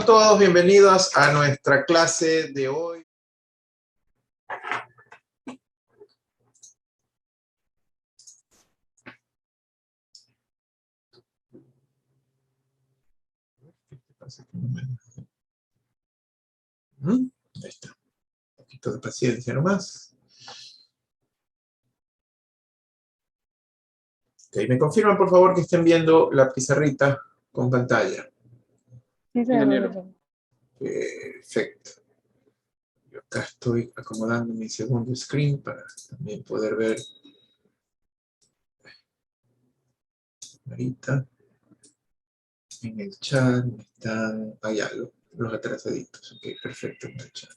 chicos todos, bienvenidos a nuestra clase de hoy. Ahí está. Un poquito de paciencia nomás. Ok, me confirman por favor que estén viendo la pizarrita con pantalla. Sí, Perfecto. Yo acá estoy acomodando mi segundo screen para también poder ver ahorita en el chat. Están allá los atrasaditos. Ok, perfecto en el chat.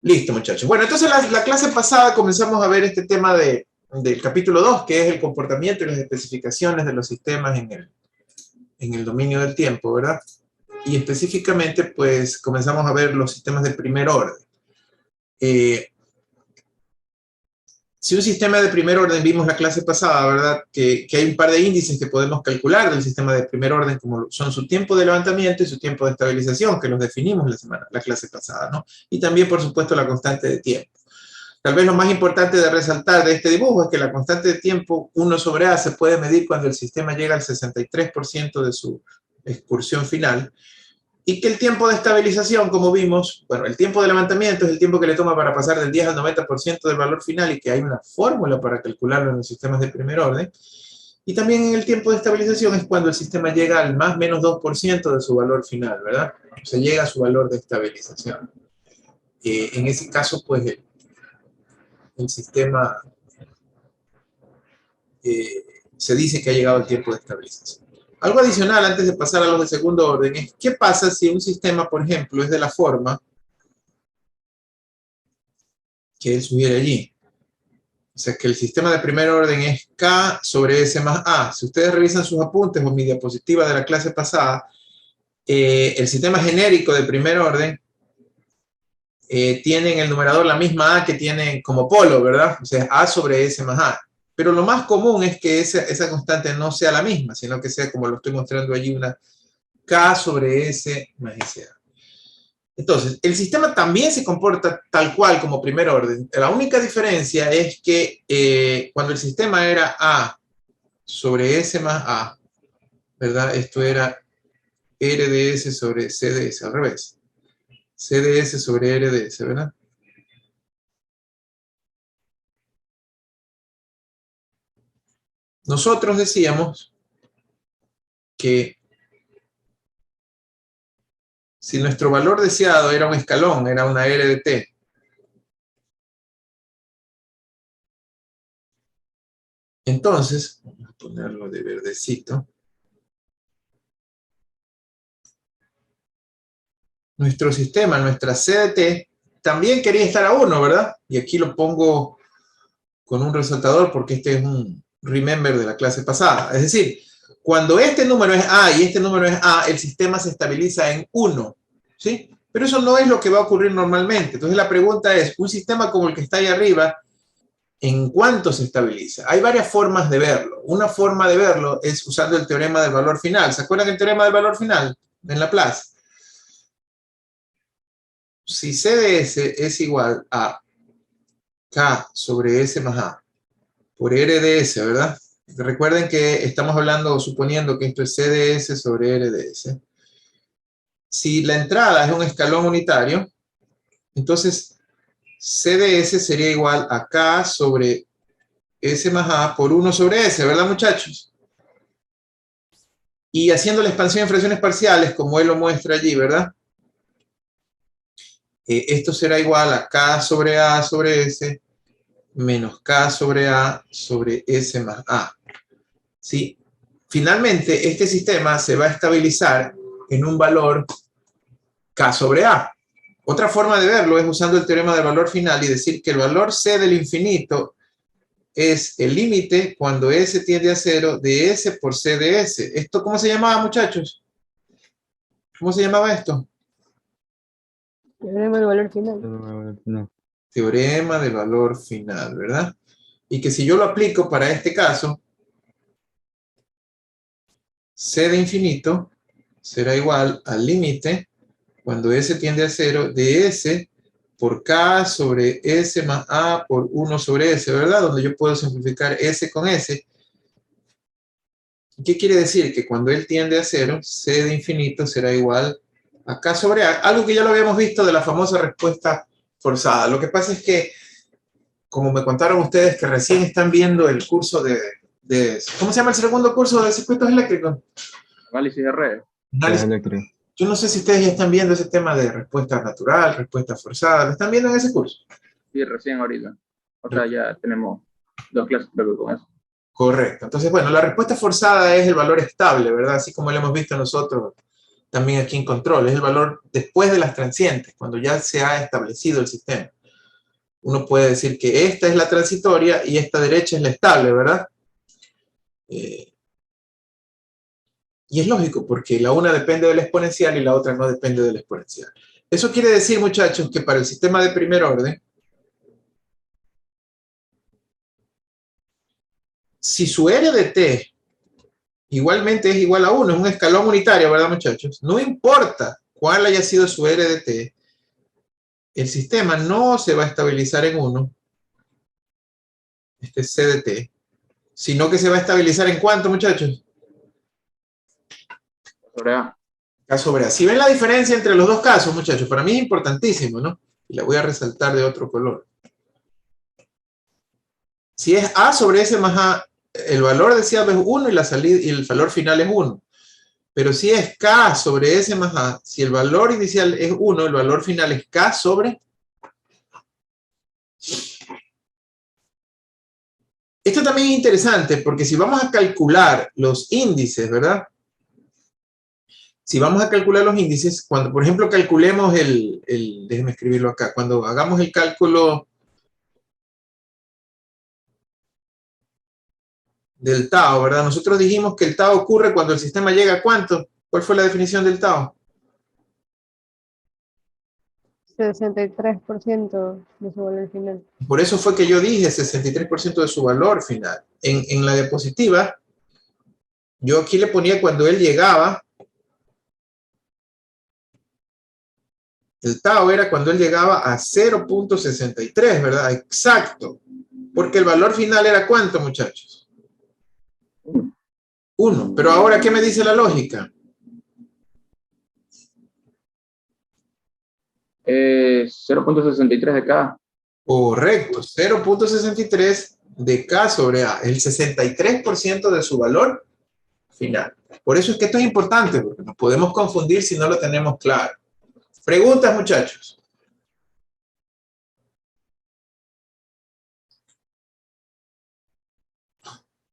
Listo, muchachos. Bueno, entonces la clase pasada comenzamos a ver este tema del capítulo 2, que es el comportamiento y las especificaciones de los sistemas en el dominio del tiempo, ¿verdad? Y específicamente, pues, comenzamos a ver los sistemas de primer orden. Si un sistema de primer orden, vimos la clase pasada, ¿verdad? Que hay un par de índices que podemos calcular del sistema de primer orden, como son su tiempo de levantamiento y su tiempo de estabilización, que los definimos la clase pasada, ¿no? Y también, por supuesto, la constante de tiempo. Tal vez lo más importante de resaltar de este dibujo es que la constante de tiempo 1 sobre A se puede medir cuando el sistema llega al 63% de su excursión final, y que el tiempo de estabilización, como vimos, bueno, el tiempo de levantamiento es el tiempo que le toma para pasar del 10 al 90% del valor final, y que hay una fórmula para calcularlo en los sistemas de primer orden. Y también en el tiempo de estabilización es cuando el sistema llega al más menos 2% de su valor final, ¿verdad? O sea, llega a su valor de estabilización. En ese caso, pues, el sistema se dice que ha llegado el tiempo de estabilización. Algo adicional antes de pasar a los de segundo orden es qué pasa si un sistema, por ejemplo, es de la forma que él sugiere allí. O sea, que el sistema de primer orden es K sobre S más A. Si ustedes revisan sus apuntes o mi diapositiva de la clase pasada, el sistema genérico de primer orden tiene en el numerador la misma A que tiene como polo, ¿verdad? O sea, A sobre S más A. Pero lo más común es que esa constante no sea la misma, sino que sea, como lo estoy mostrando allí, una K sobre S más SA. Entonces, el sistema también se comporta tal cual como primer orden. La única diferencia es que cuando el sistema era A sobre S más A, ¿verdad? Esto era R de S sobre C de S, al revés. C de S sobre R de S, ¿verdad? Nosotros decíamos que si nuestro valor deseado era un escalón, era una R de T, entonces, vamos a ponerlo de verdecito, nuestro sistema, nuestra C de T, también quería estar a 1, ¿verdad? Y aquí lo pongo con un resaltador porque este es un remember de la clase pasada. Es decir, cuando este número es A y este número es A, el sistema se estabiliza en 1, ¿sí? Pero eso no es lo que va a ocurrir normalmente. Entonces la pregunta es, un sistema como el que está ahí arriba, ¿en cuánto se estabiliza? Hay varias formas de verlo. Una forma de verlo es usando el teorema del valor final. ¿Se acuerdan del teorema del valor final en Laplace? Si C de S es igual a K sobre S más A por R de S, ¿verdad? Recuerden que estamos hablando o suponiendo que esto es C de S sobre R de S. Si la entrada es un escalón unitario, entonces C de S sería igual a K sobre S más A por 1 sobre S, ¿verdad, muchachos? Y haciendo la expansión en fracciones parciales, como él lo muestra allí, ¿verdad? Esto será igual a K sobre A sobre S menos K sobre A sobre S más A. ¿Sí? Finalmente, este sistema se va a estabilizar en un valor K sobre A. Otra forma de verlo es usando el teorema del valor final y decir que el valor C del infinito es el límite cuando S tiende a 0 de S por C de S. ¿Esto cómo se llamaba, muchachos? ¿Cómo se llamaba esto? Teorema del valor final. No. Teorema del valor final, ¿verdad? Y que si yo lo aplico para este caso, C de infinito será igual al límite, cuando S tiende a 0, de S por K sobre S más A por 1 sobre S, ¿verdad? Donde yo puedo simplificar S con S. ¿Qué quiere decir? Que cuando él tiende a 0, C de infinito será igual a K sobre A, algo que ya lo habíamos visto de la famosa respuesta forzada. Lo que pasa es que, como me contaron ustedes que recién están viendo el curso de ¿cómo se llama el segundo curso de circuitos eléctricos? Análisis de redes. Yo no sé si ustedes ya están viendo ese tema de respuesta natural, respuesta forzada. ¿Lo están viendo en ese curso? Sí, recién ahorita. O sea, ya tenemos 2 clases creo que con eso. Correcto. Entonces, bueno, la respuesta forzada es el valor estable, ¿verdad? Así como lo hemos visto nosotros también aquí en control. Es el valor después de las transientes, cuando ya se ha establecido el sistema. Uno puede decir que esta es la transitoria y esta derecha es la estable, ¿verdad? Y es lógico, porque la una depende del exponencial y la otra no depende del exponencial. Eso quiere decir, muchachos, que para el sistema de primer orden, si su R de t igualmente es igual a 1, es un escalón unitario, ¿verdad, muchachos? No importa cuál haya sido su R de t, el sistema no se va a estabilizar en 1, este C de t, sino que se va a estabilizar en ¿cuánto, muchachos? Sobre A. K sobre A. Si ven la diferencia entre los dos casos, muchachos, para mí es importantísimo, ¿no? Y la voy a resaltar de otro color. Si es A sobre S más A, el valor deseado es 1 y, la salida, y el valor final es 1. Pero si es K sobre S más A, si el valor inicial es 1, el valor final es K sobre... Esto también es interesante porque si vamos a calcular los índices, ¿verdad? Si vamos a calcular los índices, cuando por ejemplo calculemos déjenme escribirlo acá, cuando hagamos el cálculo del tau, ¿verdad? Nosotros dijimos que el tau ocurre cuando el sistema llega a ¿cuánto? ¿Cuál fue la definición del tau? 63% de su valor final. Por eso fue que yo dije 63% de su valor final. En la diapositiva, yo aquí le ponía cuando él llegaba, el tau era cuando él llegaba a 0.63, ¿verdad? Exacto. Porque el valor final era ¿cuánto, muchachos? 1. Pero ahora, ¿qué me dice la lógica? 0.63 de K. Correcto, 0.63 de K sobre A, el 63% de su valor final. Por eso es que esto es importante, porque nos podemos confundir si no lo tenemos claro. Preguntas, muchachos.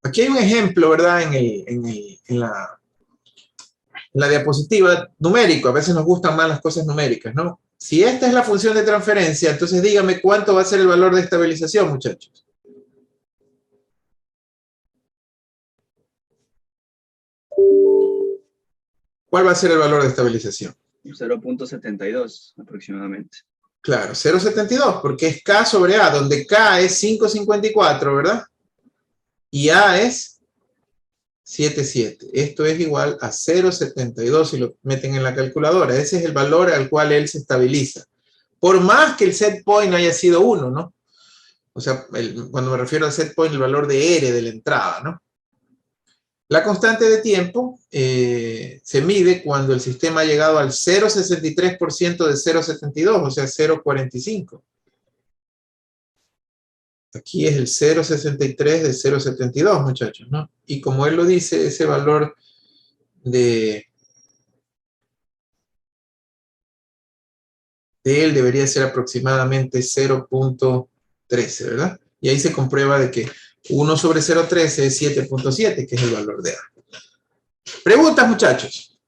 Aquí hay un ejemplo, ¿verdad? En la diapositiva numérico. A veces nos gustan más las cosas numéricas, ¿no? Si esta es la función de transferencia, entonces dígame cuánto va a ser el valor de estabilización, muchachos. ¿Cuál va a ser el valor de estabilización? 0.72 aproximadamente. Claro, 0.72, porque es K sobre A, donde K es 5.54, ¿verdad? Y A es 7.7. Esto es igual a 0.72 si lo meten en la calculadora. Ese es el valor al cual él se estabiliza. Por más que el set point haya sido 1, ¿no? O sea, cuando me refiero al set point, el valor de R de la entrada, ¿no? La constante de tiempo se mide cuando el sistema ha llegado al 0.63% de 0.72, o sea, 0.45. Aquí es el 0.63 de 0.72, muchachos, ¿no? Y como él lo dice, ese valor de él debería ser aproximadamente 0.13, ¿verdad? Y ahí se comprueba de que 1 sobre 0.13 es 7.7, que es el valor de A. Preguntas, muchachos.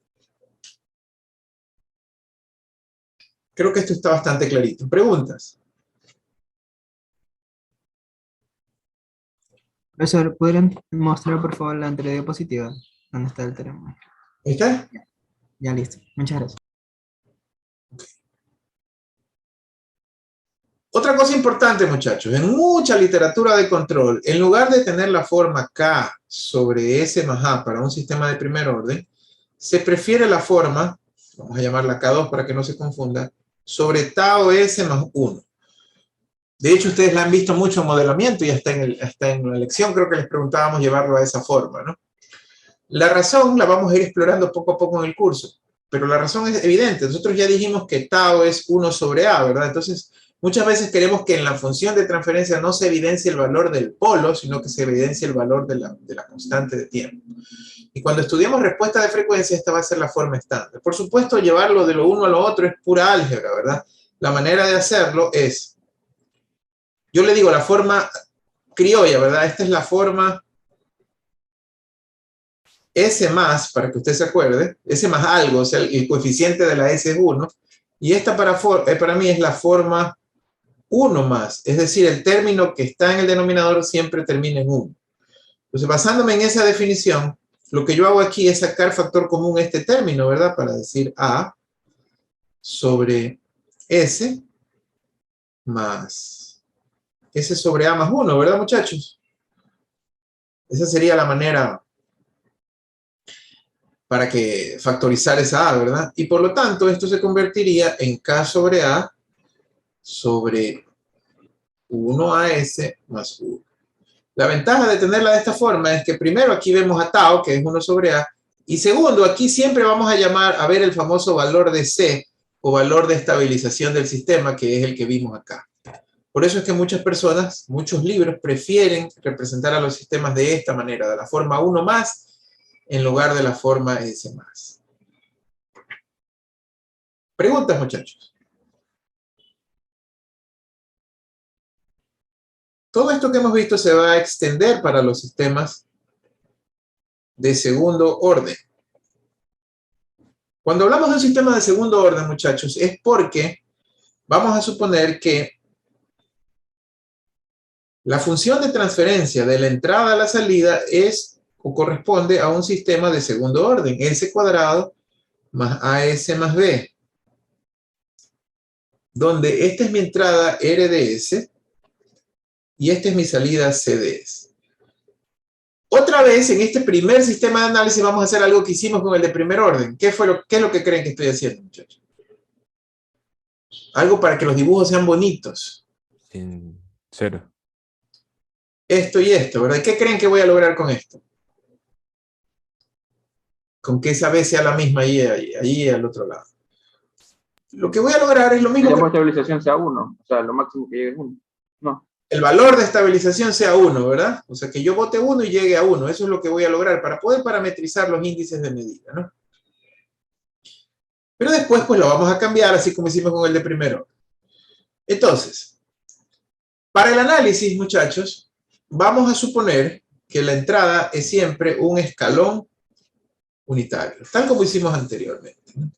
Creo que esto está bastante clarito. Preguntas. Profesor, ¿podrían mostrar por favor la anterior diapositiva? ¿Dónde está el teorema? ¿Ahí está? Ya listo. Muchas gracias. Otra cosa importante, muchachos, en mucha literatura de control, en lugar de tener la forma K sobre S más A para un sistema de primer orden, se prefiere la forma, vamos a llamarla K2 para que no se confunda, sobre tau S más 1. De hecho, ustedes la han visto mucho en modelamiento y hasta en la lección creo que les preguntábamos llevarlo a esa forma, ¿no? La razón la vamos a ir explorando poco a poco en el curso, pero la razón es evidente. Nosotros ya dijimos que tau es 1 sobre A, ¿verdad? Entonces, muchas veces queremos que en la función de transferencia no se evidencie el valor del polo, sino que se evidencie el valor de la constante de tiempo. Y cuando estudiamos respuesta de frecuencia, esta va a ser la forma estándar. Por supuesto, llevarlo de lo uno a lo otro es pura álgebra, ¿verdad? La manera de hacerlo es, yo le digo la forma criolla, ¿verdad? Esta es la forma S más, para que usted se acuerde, S más algo, o sea, el coeficiente de la S es 1, y esta para mí es la forma 1 más, es decir, el término que está en el denominador siempre termina en 1. Entonces, basándome en esa definición, lo que yo hago aquí es sacar factor común a este término, ¿verdad? Para decir A sobre S más S sobre A más 1, ¿verdad, muchachos? Esa sería la manera para que factorizar esa A, ¿verdad? Y por lo tanto, esto se convertiría en K sobre A sobre 1AS más 1. La ventaja de tenerla de esta forma es que primero aquí vemos a tau, que es 1 sobre A, y segundo, aquí siempre vamos a llamar a ver el famoso valor de C, o valor de estabilización del sistema, que es el que vimos acá. Por eso es que muchas personas, muchos libros, prefieren representar a los sistemas de esta manera, de la forma 1 más, en lugar de la forma S más. ¿Preguntas, muchachos? Todo esto que hemos visto se va a extender para los sistemas de segundo orden. Cuando hablamos de un sistema de segundo orden, muchachos, es porque vamos a suponer que la función de transferencia de la entrada a la salida es o corresponde a un sistema de segundo orden, S cuadrado más AS más B, donde esta es mi entrada R de S y esta es mi salida C de S. Otra vez, en este primer sistema de análisis vamos a hacer algo que hicimos con el de primer orden. ¿Qué es lo que creen que estoy haciendo, muchachos? Algo para que los dibujos sean bonitos. Sin cero. Esto y esto, ¿verdad? ¿Qué creen que voy a lograr con esto? Con que esa B sea la misma allí al otro lado. Lo que voy a lograr es lo mismo. La estabilización sea 1, o sea, lo máximo que llegue es 1. No. El valor de estabilización sea 1, ¿verdad? O sea, que yo bote 1 y llegue a 1. Eso es lo que voy a lograr para poder parametrizar los índices de medida, ¿no? Pero después, pues lo vamos a cambiar, así como hicimos con el de primero. Entonces, para el análisis, muchachos, vamos a suponer que la entrada es siempre un escalón unitario, tal como hicimos anteriormente, ¿no?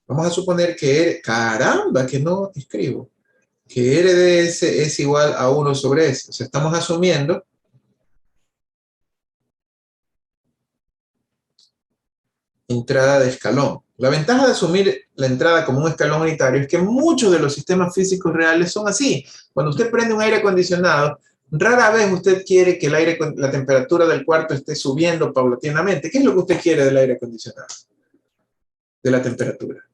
Vamos a suponer que caramba, que no escribo. Que R de S es igual a 1 sobre S. O sea, estamos asumiendo entrada de escalón. La ventaja de asumir la entrada como un escalón unitario es que muchos de los sistemas físicos reales son así. Cuando usted prende un aire acondicionado, rara vez usted quiere que la temperatura del cuarto esté subiendo paulatinamente. ¿Qué es lo que usted quiere del aire acondicionado? De la temperatura.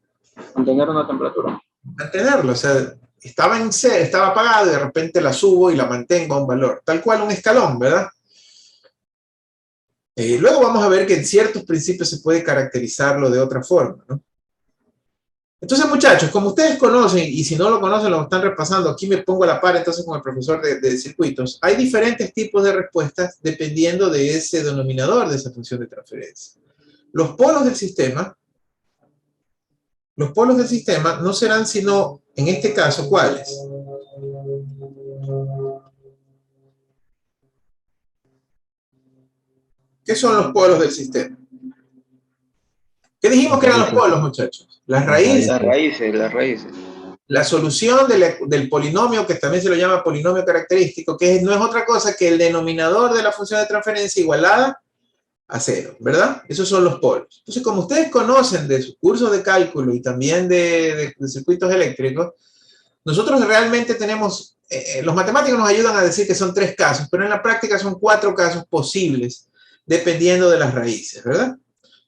Mantener una temperatura. Mantenerlo, o sea, estaba en C, estaba apagado y de repente la subo y la mantengo a un valor. Tal cual un escalón, ¿verdad? Luego vamos a ver que en ciertos principios se puede caracterizarlo de otra forma, ¿no? Entonces, muchachos, como ustedes conocen, y si no lo conocen, lo están repasando, aquí me pongo a la par entonces con el profesor de circuitos, hay diferentes tipos de respuestas dependiendo de ese denominador de esa función de transferencia. Los polos del sistema no serán sino, en este caso, ¿cuáles? ¿Qué son los polos del sistema? ¿Qué dijimos que eran los polos, muchachos? Las raíces. Las raíces. La solución del polinomio, que también se lo llama polinomio característico, que no es otra cosa que el denominador de la función de transferencia igualada a 0, ¿verdad? Esos son los polos. Entonces, como ustedes conocen de sus cursos de cálculo y también de circuitos eléctricos, nosotros realmente tenemos, los matemáticos nos ayudan a decir que son 3 casos, pero en la práctica son 4 casos posibles, dependiendo de las raíces, ¿verdad?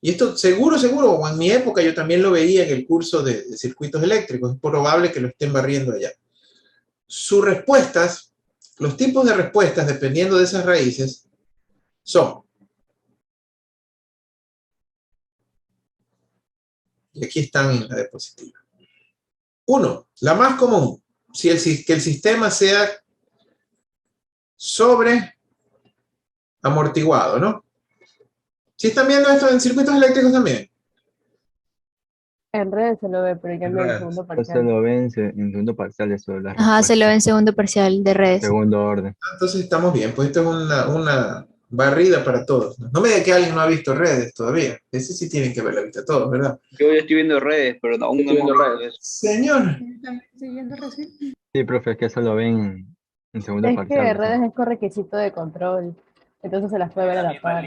Y esto seguro, o en mi época yo también lo veía en el curso de circuitos eléctricos, es probable que lo estén barriendo allá. Sus respuestas, los tipos de respuestas, dependiendo de esas raíces, son, y aquí están en la diapositiva. 1, la más común, que el sistema sea sobre amortiguado, ¿no? ¿Sí están viendo esto en circuitos eléctricos también? En redes se lo ve, pero ya no en el segundo Eso parcial. lo ven en segundo parcial, eso de las Ajá, se lo ve en respuestas. segundo parcial de redes. Segundo orden. Entonces estamos bien, pues esto es una barrida para todos. No me diga que alguien no ha visto redes todavía. Ese sí tienen que ver la vista todos, ¿verdad? Yo ya estoy viendo redes, pero aún no Estoy viendo hemos visto redes. eso. Señor, Sí, profe, es que eso lo ven en segundo Es parcial. que eso. redes es con requisito de control, entonces se las puede ver a la par.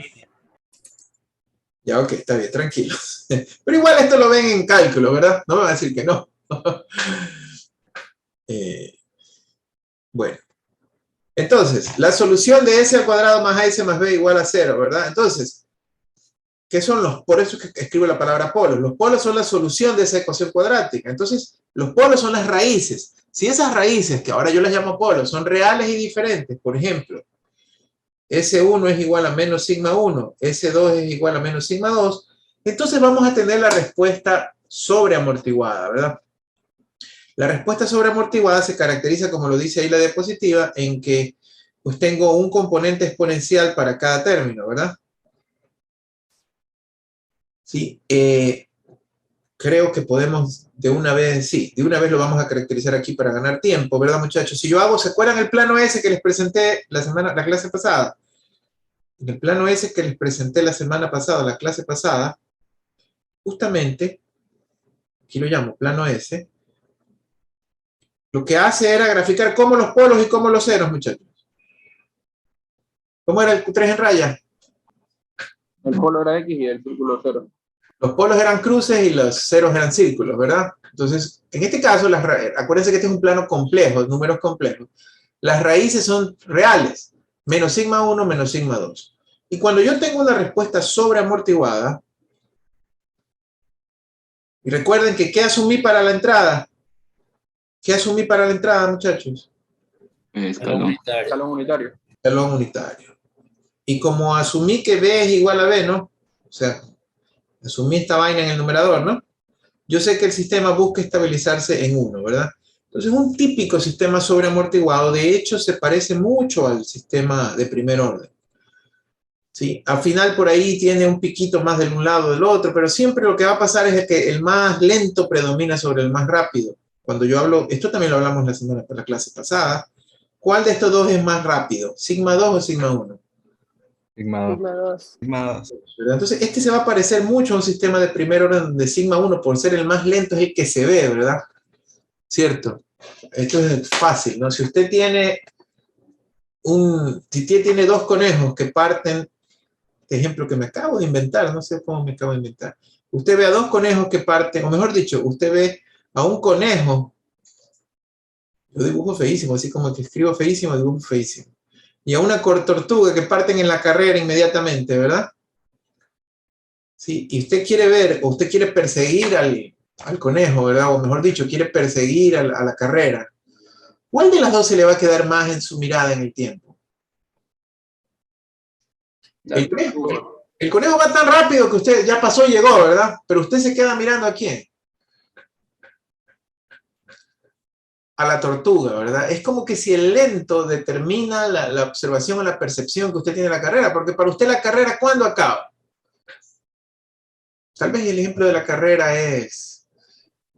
ya ok, está bien, tranquilos. Pero igual esto lo ven en cálculo, ¿verdad? No me van a decir que no. Bueno. Entonces, la solución de s al cuadrado más as más b igual a 0, ¿verdad? Entonces, ¿qué son los? Por eso es que escribo la palabra polos. Los polos son la solución de esa ecuación cuadrática. Entonces, los polos son las raíces. Si esas raíces, que ahora yo las llamo polos, son reales y diferentes, por ejemplo, S1 es igual a menos sigma 1, S2 es igual a menos sigma 2, entonces vamos a tener la respuesta sobreamortiguada, ¿verdad? La respuesta sobreamortiguada se caracteriza, como lo dice ahí la diapositiva, en que pues tengo un componente exponencial para cada término, ¿verdad? Sí, creo que podemos de una vez, sí, de una vez lo vamos a caracterizar aquí para ganar tiempo, ¿verdad, muchachos? Si yo hago, ¿se acuerdan el plano S que les presenté la clase pasada? En el plano S que les presenté la semana pasada, la clase pasada, justamente, aquí lo llamo plano S, lo que hace era graficar cómo los polos y cómo los ceros, muchachos. ¿Cómo era el 3 en raya? El polo era X y el círculo 0. Los polos eran cruces y los ceros eran círculos, ¿verdad? Entonces, en este caso, acuérdense que este es un plano complejo, números complejos. Las raíces son reales, menos sigma 1, menos sigma 2. Y cuando yo tengo una respuesta sobreamortiguada, y recuerden que ¿qué asumí para la entrada? ¿Qué asumí para la entrada, muchachos? Escalón. Escalón unitario. Escalón unitario. Y como asumí que B es igual a B, ¿no? O sea, asumí esta vaina en el numerador, ¿no? Yo sé que el sistema busca estabilizarse en 1, ¿verdad? Entonces, un típico sistema sobreamortiguado, de hecho, se parece mucho al sistema de primer orden. ¿Sí? Al final, por ahí tiene un piquito más de un lado o del otro, pero siempre lo que va a pasar es que el más lento predomina sobre el más rápido. Cuando yo hablo, esto también lo hablamos la clase pasada, ¿cuál de estos dos es más rápido? ¿Sigma 2 o sigma 1? Sigma 2. Sigma 2. ¿Verdad? Entonces, este se va a parecer mucho a un sistema de primer orden donde sigma 1, por ser el más lento, es el que se ve, ¿verdad? ¿Cierto? Esto es fácil, ¿no? Si usted tiene tiene dos conejos que parten, este ejemplo que me acabo de inventar, no sé cómo me acabo de inventar. Usted ve a dos conejos que parten, o mejor dicho, usted ve a un conejo, yo dibujo feísimo, así como que escribo feísimo, dibujo feísimo, y a una tortuga que parten en la carrera inmediatamente, ¿verdad? Sí, y usted quiere ver, o usted quiere perseguir al conejo, ¿verdad? O mejor dicho, quiere perseguir a la carrera. ¿Cuál de las dos se le va a quedar más en su mirada en el tiempo? El conejo. El conejo va tan rápido que usted ya pasó y llegó, ¿verdad? Pero usted se queda mirando ¿a quién? A la tortuga, ¿verdad? Es como que si el lento determina la observación o la percepción que usted tiene de la carrera, porque para usted la carrera, ¿cuándo acaba? Tal vez el ejemplo de la carrera es...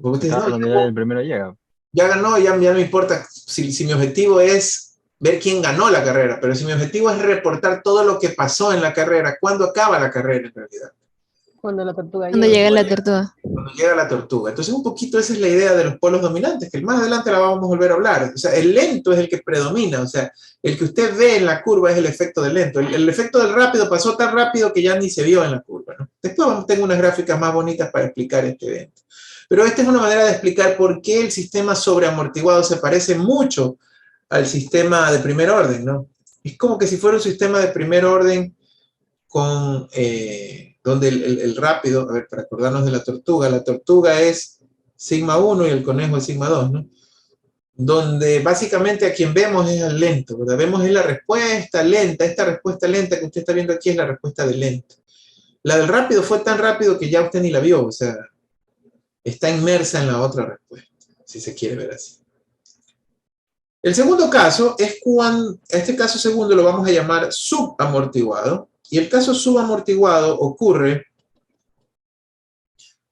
Porque usted dice, no, El primero llega. ya ganó, ya no importa si mi objetivo es ver quién ganó la carrera, pero si mi objetivo es reportar todo lo que pasó en la carrera, ¿cuándo acaba la carrera en realidad? Cuando la tortuga Cuando llega. llega la tortuga. Cuando llega la tortuga. Entonces un poquito esa es la idea de los polos dominantes, que más adelante la vamos a volver a hablar. O sea, el lento es el que predomina, o sea, el que usted ve en la curva es el efecto del lento. El efecto del rápido pasó tan rápido que ya ni se vio en la curva, ¿no? Después tengo unas gráficas más bonitas para explicar este evento. Pero esta es una manera de explicar por qué el sistema sobreamortiguado se parece mucho al sistema de primer orden, ¿no? Es como que si fuera un sistema de primer orden con donde el rápido, a ver, para acordarnos de la tortuga es sigma 1 y el conejo es sigma 2, ¿no? Donde básicamente a quien vemos es al lento, ¿verdad? Vemos es la respuesta lenta, esta respuesta lenta que usted está viendo aquí es la respuesta del lento. La del rápido fue tan rápido que ya usted ni la vio, o sea, está inmersa en la otra respuesta, si se quiere ver así. El segundo caso es cuando, este caso segundo lo vamos a llamar subamortiguado, y el caso subamortiguado ocurre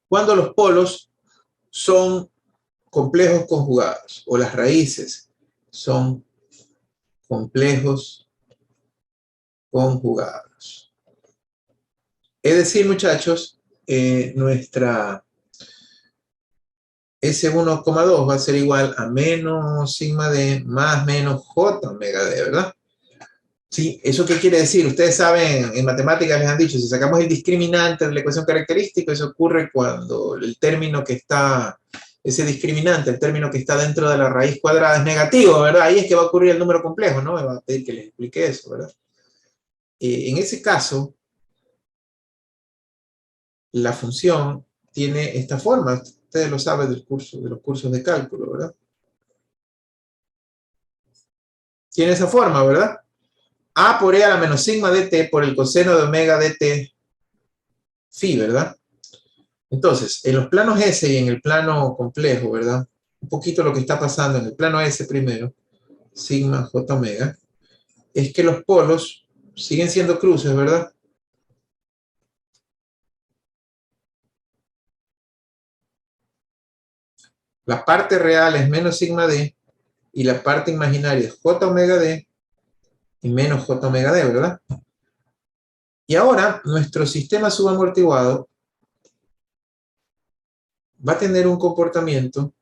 cuando los polos son complejos conjugados, o las raíces son complejos conjugados. Es decir, muchachos, nuestra S1,2 va a ser igual a menos sigma D más menos J omega D, ¿verdad? Sí, ¿eso qué quiere decir? Ustedes saben, en matemáticas les han dicho, si sacamos el discriminante de la ecuación característica, eso ocurre cuando el término que está, ese discriminante, el término que está dentro de la raíz cuadrada es negativo, ¿verdad? Ahí es que va a ocurrir el número complejo, ¿no? Me va a pedir que les explique eso, ¿verdad? En ese caso, la función tiene esta forma. Ustedes lo saben del curso, de los cursos de cálculo, ¿verdad? Tiene esa forma, ¿verdad? A por E a la menos sigma dt por el coseno de omega dt phi, ¿verdad? Entonces, en los planos S y en el plano complejo, ¿verdad? Un poquito lo que está pasando en el plano S primero, sigma j omega, es que los polos siguen siendo cruces, ¿verdad? La parte real es menos sigma d y la parte imaginaria es j omega d y menos j omega d, ¿verdad? Y ahora nuestro sistema subamortiguado va a tener un comportamiento.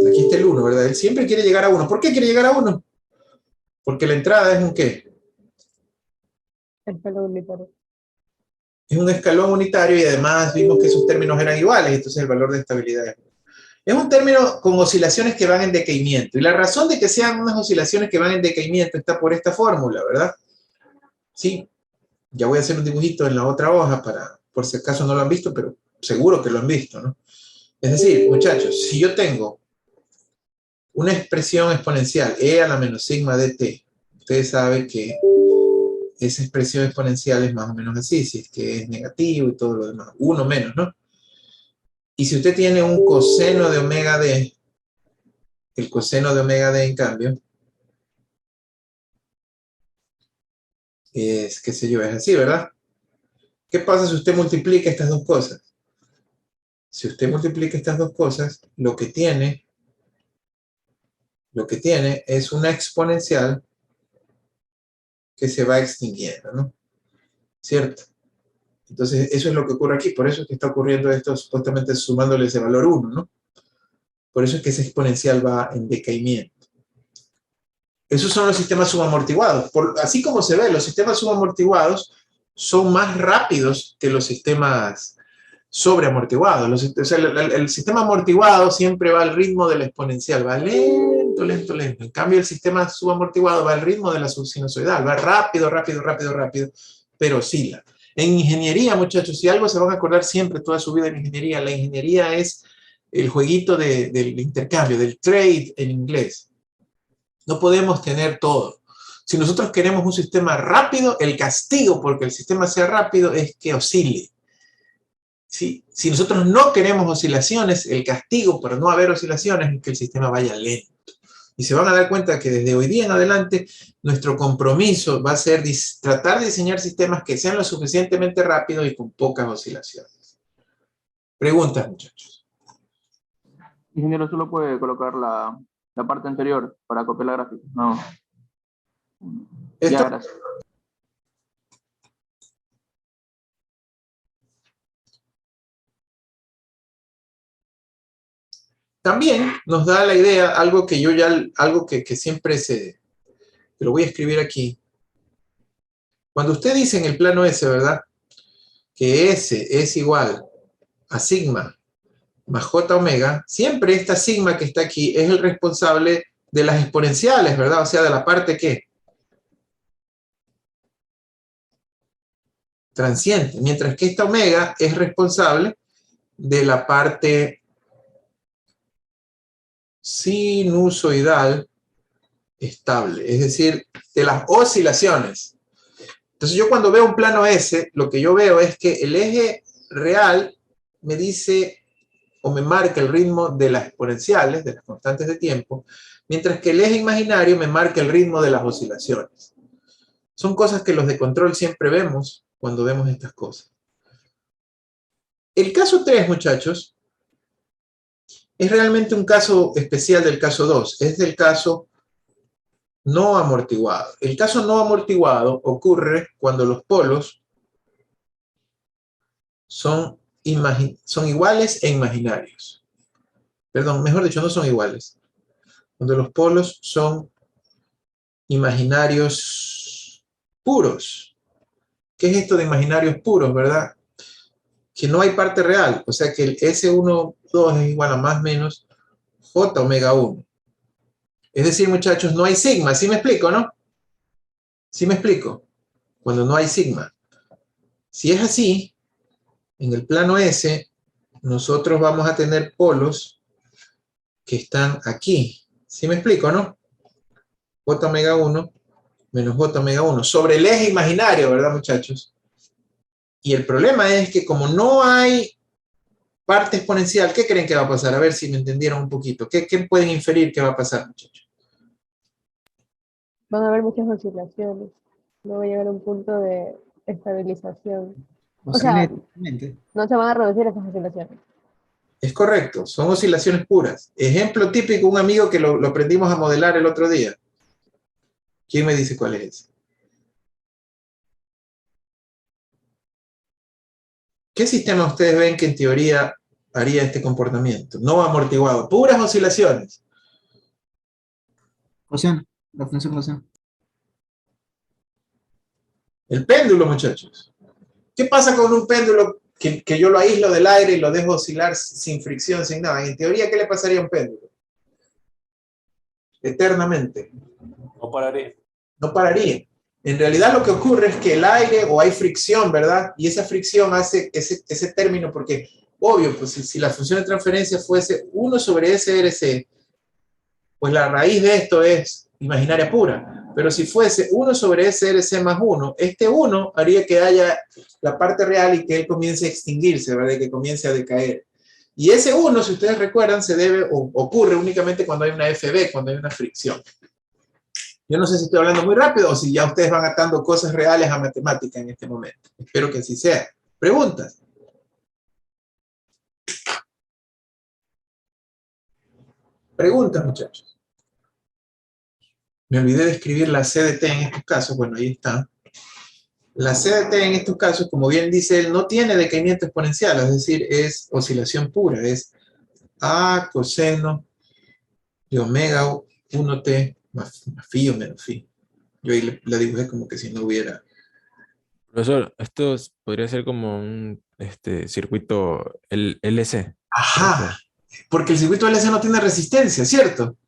Aquí está el 1, ¿verdad? Él siempre quiere llegar a 1. ¿Por qué quiere llegar a 1? Porque la entrada es un ¿qué? Escalón unitario. Es un escalón unitario y además vimos que esos términos eran iguales, entonces el valor de estabilidad es 1. Es un término con oscilaciones que van en decaimiento. Y la razón de que sean unas oscilaciones que van en decaimiento está por esta fórmula, ¿verdad? Sí, ya voy a hacer un dibujito en la otra hoja para, por si acaso no lo han visto, pero seguro que lo han visto, ¿no? Es decir, muchachos, si yo tengo una expresión exponencial, e a la menos sigma dt, ustedes saben que esa expresión exponencial es más o menos así, si es que es negativo y todo lo demás, 1 menos, ¿no? Y si usted tiene un coseno de omega d, el coseno de omega d, en cambio, es, qué sé yo, es así, ¿verdad? ¿Qué pasa si usted multiplica estas dos cosas? Si usted multiplica estas dos cosas, lo que tiene es una exponencial que se va extinguiendo, ¿no? ¿Cierto? Entonces, eso es lo que ocurre aquí. Por eso es que está ocurriendo esto, supuestamente sumándole ese valor 1, ¿no? Por eso es que ese exponencial va en decaimiento. Esos son los sistemas subamortiguados. Así como se ve, los sistemas subamortiguados son más rápidos que los sistemas sobreamortiguados. O sea, el sistema amortiguado siempre va al ritmo de la exponencial, va lento, lento, lento. En cambio, el sistema subamortiguado va al ritmo de la subsinusoidal, va rápido, rápido, rápido, rápido, pero oscila. En ingeniería, muchachos, si algo se van a acordar siempre toda su vida en ingeniería, la ingeniería es el jueguito del intercambio, del trade en inglés. No podemos tener todo. Si nosotros queremos un sistema rápido, el castigo porque el sistema sea rápido es que oscile. Si nosotros no queremos oscilaciones, el castigo por no haber oscilaciones es que el sistema vaya lento. Y se van a dar cuenta que desde hoy día en adelante nuestro compromiso va a ser tratar de diseñar sistemas que sean lo suficientemente rápidos y con pocas oscilaciones. Preguntas, muchachos. Ingeniero, solo puede colocar la parte anterior para copiar la gráfica. No. Ya, gracias. También nos da la idea, algo que que siempre lo voy a escribir aquí. Cuando usted dice en el plano S, ¿verdad? Que S es igual a sigma más j omega, siempre esta sigma que está aquí es el responsable de las exponenciales, ¿verdad? O sea, de la parte ¿qué? transiente, mientras que esta omega es responsable de la parte sinusoidal estable, es decir, de las oscilaciones. Entonces yo cuando veo un plano S, lo que yo veo es que el eje real me dice o me marca el ritmo de las exponenciales, de las constantes de tiempo, mientras que el eje imaginario me marca el ritmo de las oscilaciones. Son cosas que los de control siempre vemos cuando vemos estas cosas. El caso 3, muchachos, es realmente un caso especial del caso 2, es del caso no amortiguado. El caso no amortiguado ocurre cuando los polos son iguales e imaginarios. Perdón, mejor dicho, no son iguales. Cuando los polos son imaginarios puros. ¿Qué es esto de imaginarios puros, verdad? Que no hay parte real, o sea que el S12 es igual a más o menos J omega 1. Es decir, muchachos, no hay sigma, ¿sí me explico, no? ¿Sí me explico? Cuando no hay sigma. Si es así, en el plano S, nosotros vamos a tener polos que están aquí. ¿Sí me explico, no? J omega 1 menos J omega 1 sobre el eje imaginario, ¿verdad, muchachos? Y el problema es que como no hay parte exponencial, ¿qué creen que va a pasar? A ver si me entendieron un poquito. ¿Qué pueden inferir que va a pasar, muchachos? Van a haber muchas oscilaciones. No va a llegar a un punto de estabilización. O sea, Oscila no se van a reducir esas oscilaciones. Es correcto, son oscilaciones puras. Ejemplo típico, un amigo que lo aprendimos a modelar el otro día. ¿Quién me dice cuál es ese? ¿Qué sistema ustedes ven que en teoría haría este comportamiento? No amortiguado, puras oscilaciones. Cosión, la función cosión. El péndulo, muchachos. ¿Qué pasa con un péndulo que yo lo aíslo del aire y lo dejo oscilar sin fricción, sin nada? En teoría, ¿qué le pasaría a un péndulo? Eternamente. No pararé. No pararía. En realidad lo que ocurre es que el aire, o hay fricción, ¿verdad? Y esa fricción hace ese término, porque, obvio, pues si la función de transferencia fuese 1 sobre SRC, pues la raíz de esto es imaginaria pura. Pero si fuese 1 sobre SRC más 1, este 1 haría que haya la parte real y que él comience a extinguirse, ¿verdad? Y que comience a decaer. Y ese 1, si ustedes recuerdan, se debe o ocurre únicamente cuando hay una FB, cuando hay una fricción. Yo no sé si estoy hablando muy rápido o si ya ustedes van atando cosas reales a matemática en este momento. Espero que así sea. ¿Preguntas? Preguntas, muchachos. Me olvidé de escribir la CDT en estos casos. Bueno, ahí está. La CDT en estos casos, como bien dice él, no tiene decaimiento exponencial, es decir, es oscilación pura. Es A coseno de omega 1t más phi o menos phi. Yo ahí la dibujé como que si no hubiera. Profesor, esto podría ser como un circuito LC. Ajá, porque el circuito LC no tiene resistencia, ¿cierto?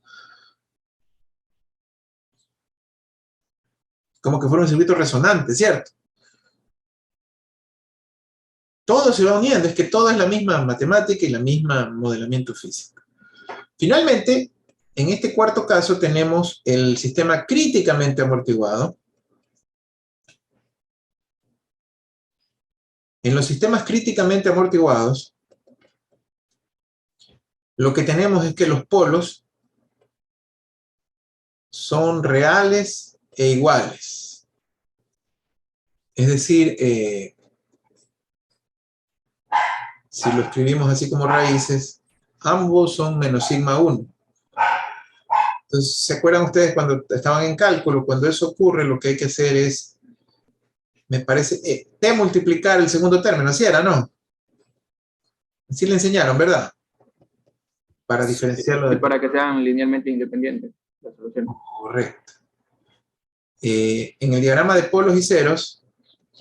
Como que fuera un circuito resonante, ¿cierto? Todo se va uniendo, es que todo es la misma matemática y la misma modelamiento físico. Finalmente, en este cuarto caso tenemos el sistema críticamente amortiguado. En los sistemas críticamente amortiguados, lo que tenemos es que los polos son reales e iguales. Es decir, si lo escribimos así como raíces, ambos son menos sigma 1. Entonces, ¿se acuerdan ustedes cuando estaban en cálculo? Cuando eso ocurre, lo que hay que hacer es, me parece, t multiplicar el segundo término, ¿así era, no? Así le enseñaron, ¿verdad? Para diferenciarlo Y de... para que sean linealmente independientes la solución. Correcto. En el diagrama de polos y ceros,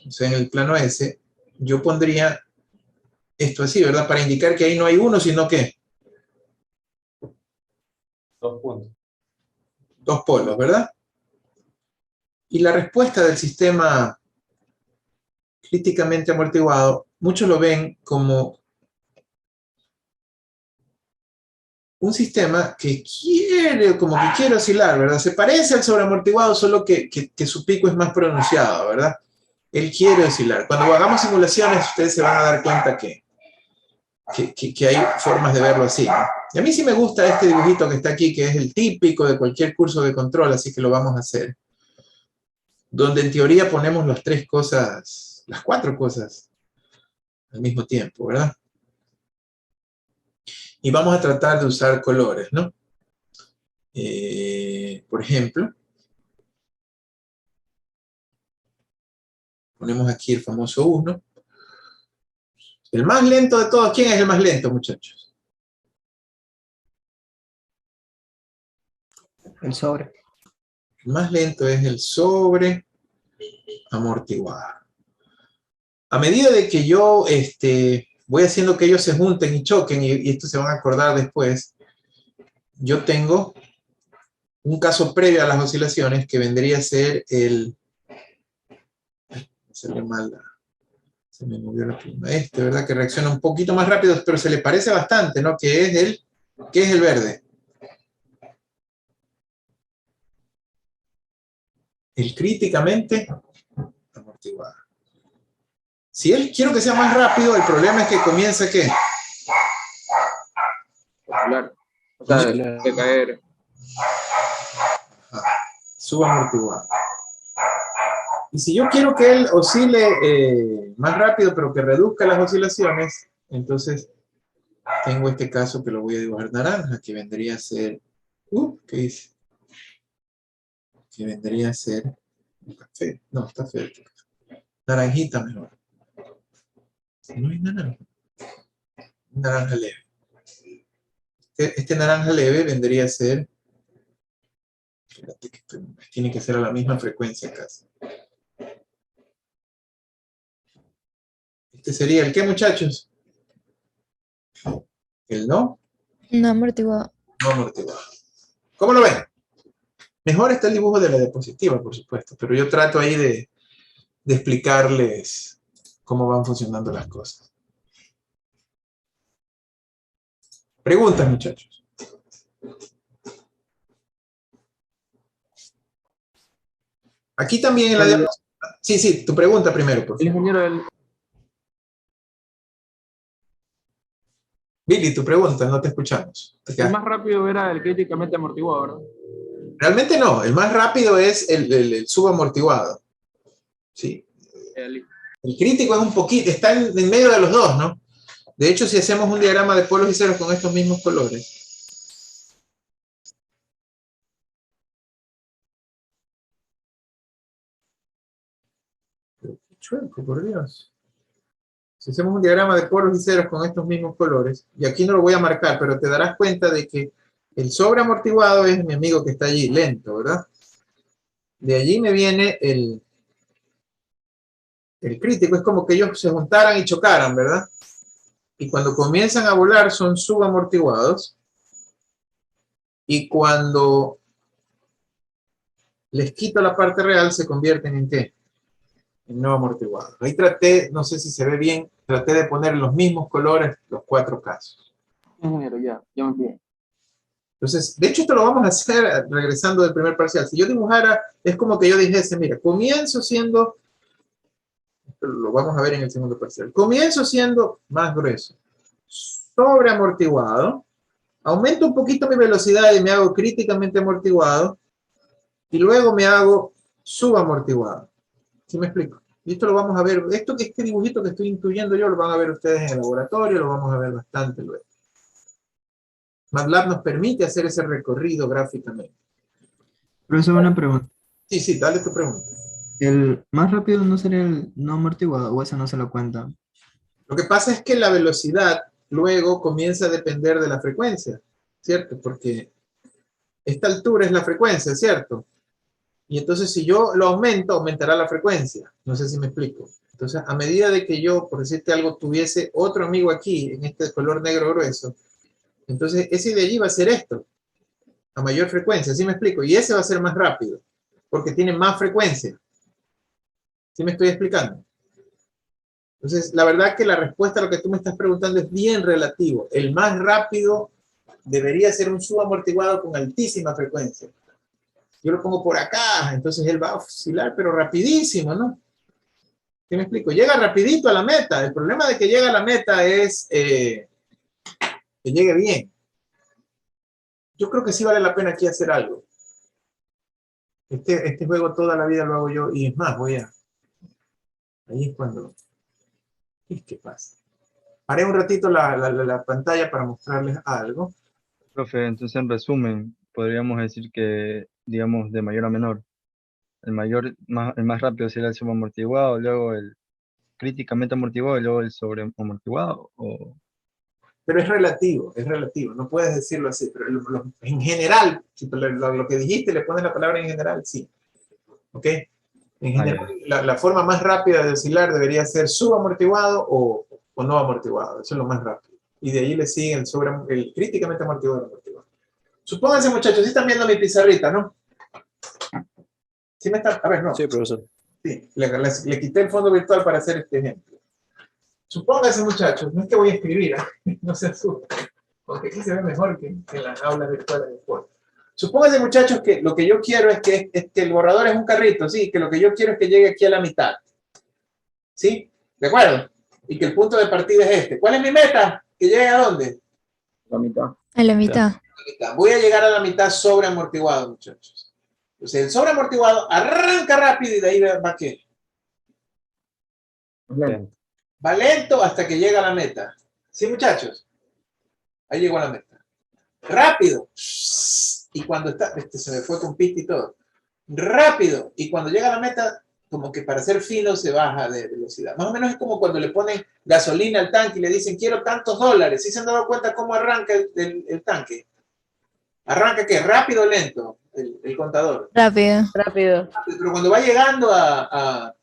o sea, en el plano S, yo pondría esto así, ¿verdad? Para indicar que ahí no hay uno, sino que 2 puntos. dos polos, ¿verdad? Y la respuesta del sistema críticamente amortiguado, muchos lo ven como un sistema que quiere oscilar, ¿verdad? Se parece al sobreamortiguado, solo que su pico es más pronunciado, ¿verdad? Él quiere oscilar. Cuando hagamos simulaciones, ustedes se van a dar cuenta que hay formas de verlo así, ¿no? Y a mí sí me gusta este dibujito que está aquí, que es el típico de cualquier curso de control, así que lo vamos a hacer. Donde en teoría ponemos las cuatro cosas al mismo tiempo, ¿verdad? Y vamos a tratar de usar colores, ¿no? Por ejemplo, ponemos aquí el famoso 1. El más lento de todos, ¿quién es el más lento, muchachos? El sobre. El más lento es el sobre amortiguado. A medida de que yo voy haciendo que ellos se junten y choquen, y esto se van a acordar después, yo tengo un caso previo a las oscilaciones que vendría a ser el... Se me movió la pluma. ¿Verdad? Que reacciona un poquito más rápido, pero se le parece bastante, ¿no? Que es el verde. El críticamente amortiguado. Si quiero que sea más rápido, el problema es que comienza, ¿qué? Claro. O sea, de caer. Subamortiguado. Y si yo quiero que él oscile más rápido, pero que reduzca las oscilaciones, entonces tengo este caso que lo voy a dibujar naranja, que vendría a ser... ¿qué dice? Que vendría a ser... café. No, está feo. Naranjita mejor. No es naranja. Naranja leve. Este naranja leve vendría a ser... Espérate, que tiene que ser a la misma frecuencia casi. Este sería el ¿qué, muchachos? El no. No amortiguado. No amortiguado. ¿Cómo lo ven? Mejor está el dibujo de la diapositiva, por supuesto, pero yo trato ahí de explicarles cómo van funcionando las cosas. Preguntas, muchachos. Aquí también en la diapositiva. Sí, tu pregunta primero, por El favor. ingeniero Billy, tu pregunta, no te escuchamos. el más rápido era el críticamente amortiguado, ¿verdad? Realmente no, el más rápido es el subamortiguado. Sí. El crítico es un poquito, está en medio de los dos, ¿no? De hecho, si hacemos un diagrama de polos y ceros con estos mismos colores, chueco, por Dios. Si hacemos un diagrama de polos y ceros con estos mismos colores, y aquí no lo voy a marcar, pero te darás cuenta de que el sobreamortiguado es mi amigo que está allí, lento, ¿verdad? De allí me viene el crítico, es como que ellos se juntaran y chocaran, ¿verdad? Y cuando comienzan a volar son subamortiguados, y cuando les quito la parte real se convierten en ¿qué? En no amortiguados. Ahí traté, no sé si se ve bien, traté de poner los mismos colores los cuatro casos. Ingeniero, ya me pide. Entonces, de hecho esto lo vamos a hacer regresando del primer parcial. Si yo dibujara, es como que yo dijese, mira, comienzo siendo, lo vamos a ver en el segundo parcial, comienzo siendo más grueso, sobreamortiguado, aumento un poquito mi velocidad y me hago críticamente amortiguado, y luego me hago subamortiguado. ¿Sí me explico? Y esto lo vamos a ver, este dibujito que estoy intuyendo yo, lo van a ver ustedes en el laboratorio, lo vamos a ver bastante luego. MATLAB nos permite hacer ese recorrido gráficamente. Profesor, una pregunta. Sí, dale tu pregunta. ¿El más rápido no sería el no amortiguado o eso no se lo cuenta? Lo que pasa es que la velocidad luego comienza a depender de la frecuencia, ¿cierto? Porque esta altura es la frecuencia, ¿cierto? Y entonces si yo lo aumento, aumentará la frecuencia. No sé si me explico. Entonces, a medida de que yo, por decirte algo, tuviese otro amigo aquí, en este color negro grueso, entonces ese de allí va a ser esto, a mayor frecuencia, ¿sí me explico? Y ese va a ser más rápido, porque tiene más frecuencia. ¿Sí me estoy explicando? Entonces, la verdad que la respuesta a lo que tú me estás preguntando es bien relativo. El más rápido debería ser un subamortiguado con altísima frecuencia. Yo lo pongo por acá, entonces él va a oscilar, pero rapidísimo, ¿no? ¿Qué me explico? Llega rapidito a la meta. El problema de que llega a la meta es que llegue bien. Yo creo que sí vale la pena aquí hacer algo. Este juego toda la vida lo hago yo y es más, ahí es cuando... ¿Qué pasa? Haré un ratito la pantalla para mostrarles algo. Profe, entonces en resumen, podríamos decir que, digamos, de mayor a menor. El más rápido sería el subamortiguado, luego el críticamente amortiguado y luego el sobreamortiguado. Pero es relativo, no puedes decirlo así, pero en general, si lo que dijiste le pones la palabra en general, sí. ¿Ok? En general, la forma más rápida de oscilar debería ser subamortiguado o no amortiguado, eso es lo más rápido. Y de ahí le sigue el críticamente amortiguado. Supónganse, muchachos, si están viendo mi pizarrita, ¿no? ¿Sí me están? A ver, no. Sí, profesor. Sí, le quité el fondo virtual para hacer este ejemplo. Supónganse, muchachos, no es que voy a escribir, ¿eh? No se asusten, porque aquí se ve mejor que en las aulas virtuales de deporte. Supónganse, muchachos, que lo que yo quiero es que el borrador es un carrito, ¿sí? Que lo que yo quiero es que llegue aquí a la mitad. ¿Sí? ¿De acuerdo? Y que el punto de partida es este. ¿Cuál es mi meta? ¿Que llegue a dónde? La mitad. A la mitad. Voy a llegar a la mitad sobreamortiguado, muchachos. Entonces, el sobreamortiguado arranca rápido y de ahí va ¿qué? Lento. Va lento hasta que llega a la meta. ¿Sí, muchachos? Ahí llegó a la meta. Rápido. Y cuando está, se me fue con pista y todo. Rápido. Y cuando llega a la meta, como que para ser fino se baja de velocidad. Más o menos es como cuando le ponen gasolina al tanque y le dicen, quiero tantos dólares. ¿Sí se han dado cuenta cómo arranca el tanque? ¿Arranca qué? ¿Rápido o lento? El contador. Rápido. Pero cuando va llegando a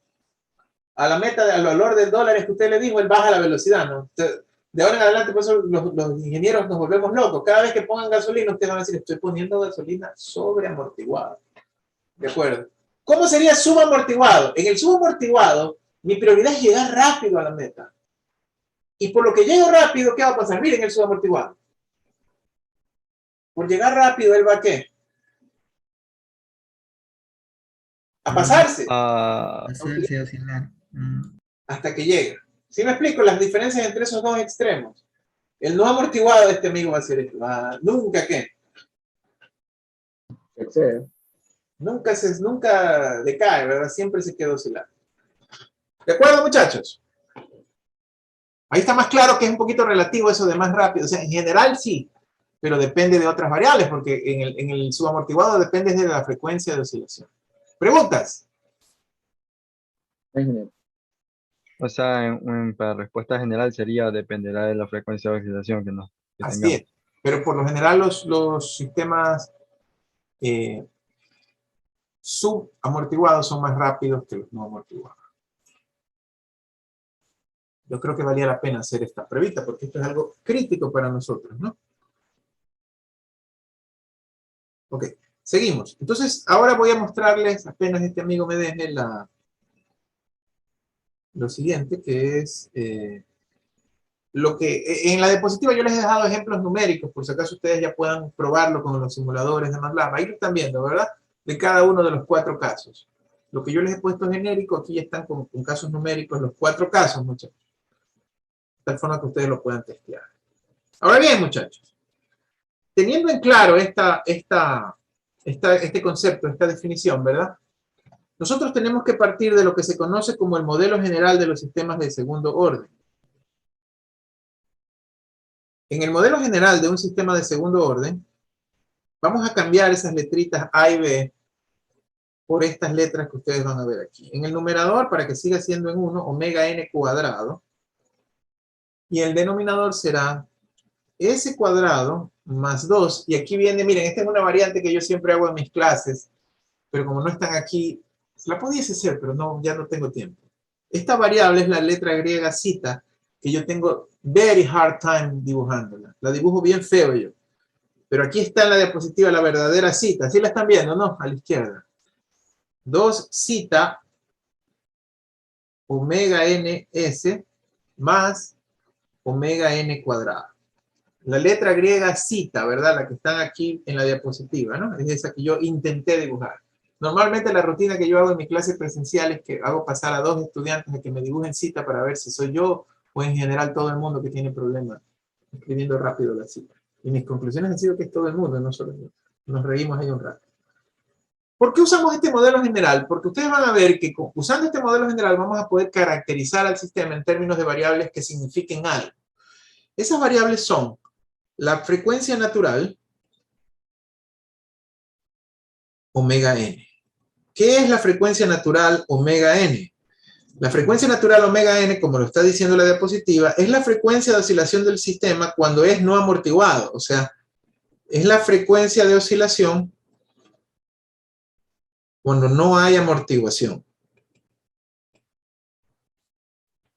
la meta, al valor del dólar que usted le dijo, él baja la velocidad, ¿no? De ahora en adelante, por eso los ingenieros nos volvemos locos. Cada vez que pongan gasolina, ustedes van a decir, estoy poniendo gasolina sobreamortiguada. ¿De acuerdo? ¿Cómo sería subamortiguado? En el subamortiguado, mi prioridad es llegar rápido a la meta. Y por lo que llego rápido, ¿qué va a pasar? Miren el subamortiguado. Por llegar rápido, ¿él va a qué? A pasarse. Hacerse oscilar. Hasta que llega. ¿Sí me explico las diferencias entre esos dos extremos? El no amortiguado de este amigo va a ser esto. Nunca ¿qué? Excede. Nunca decae, ¿verdad? Siempre se queda oscilando. ¿De acuerdo, muchachos? Ahí está más claro que es un poquito relativo eso de más rápido. O sea, en general sí, pero depende de otras variables, porque en el subamortiguado depende de la frecuencia de oscilación. ¿Preguntas? O sea, para respuesta general sería dependerá de la frecuencia de oscilación que Así tengamos. es. Pero por lo general los sistemas subamortiguados son más rápidos que los no amortiguados. Yo creo que valía la pena hacer esta pruebita porque esto es algo crítico para nosotros, ¿no? Ok, seguimos. Entonces, ahora voy a mostrarles, apenas este amigo me deje lo siguiente, que es lo que en la diapositiva yo les he dejado ejemplos numéricos, por si acaso ustedes ya puedan probarlo con los simuladores de MATLAB. Ahí lo están viendo, ¿verdad? De cada uno de los 4 casos. Lo que yo les he puesto genérico, aquí ya están con casos numéricos, los 4 casos, muchachos. De tal forma que ustedes lo puedan testear. Ahora bien, muchachos, teniendo en claro este concepto, esta definición, ¿verdad? Nosotros tenemos que partir de lo que se conoce como el modelo general de los sistemas de segundo orden. En el modelo general de un sistema de segundo orden, vamos a cambiar esas letritas A y B por estas letras que ustedes van a ver aquí. En el numerador, para que siga siendo en 1, omega n cuadrado. Y el denominador será s cuadrado más 2. Y aquí viene, miren, esta es una variante que yo siempre hago en mis clases, pero como no están aquí, la pudiese ser, pero no, ya no tengo tiempo. Esta variable es la letra griega zeta, que yo tengo very hard time dibujándola. La dibujo bien feo yo. Pero aquí está en la diapositiva la verdadera zeta. ¿Sí la están viendo, no? A la izquierda. 2 zeta omega ns más omega n cuadrado. La letra griega zeta, ¿verdad? La que está aquí en la diapositiva, ¿no? Es esa que yo intenté dibujar. Normalmente la rutina que yo hago en mi clase presencial es que hago pasar a 2 estudiantes a que me dibujen zeta para ver si soy yo o en general todo el mundo que tiene problemas escribiendo rápido la zeta. Y mis conclusiones han sido que es todo el mundo, no solo yo. Nos reímos ahí un rato. ¿Por qué usamos este modelo general? Porque ustedes van a ver que usando este modelo general vamos a poder caracterizar al sistema en términos de variables que signifiquen algo. Esas variables son la frecuencia natural, omega n. ¿Qué es la frecuencia natural omega n? La frecuencia natural omega n, como lo está diciendo la diapositiva, es la frecuencia de oscilación del sistema cuando es no amortiguado. O sea, es la frecuencia de oscilación cuando no hay amortiguación.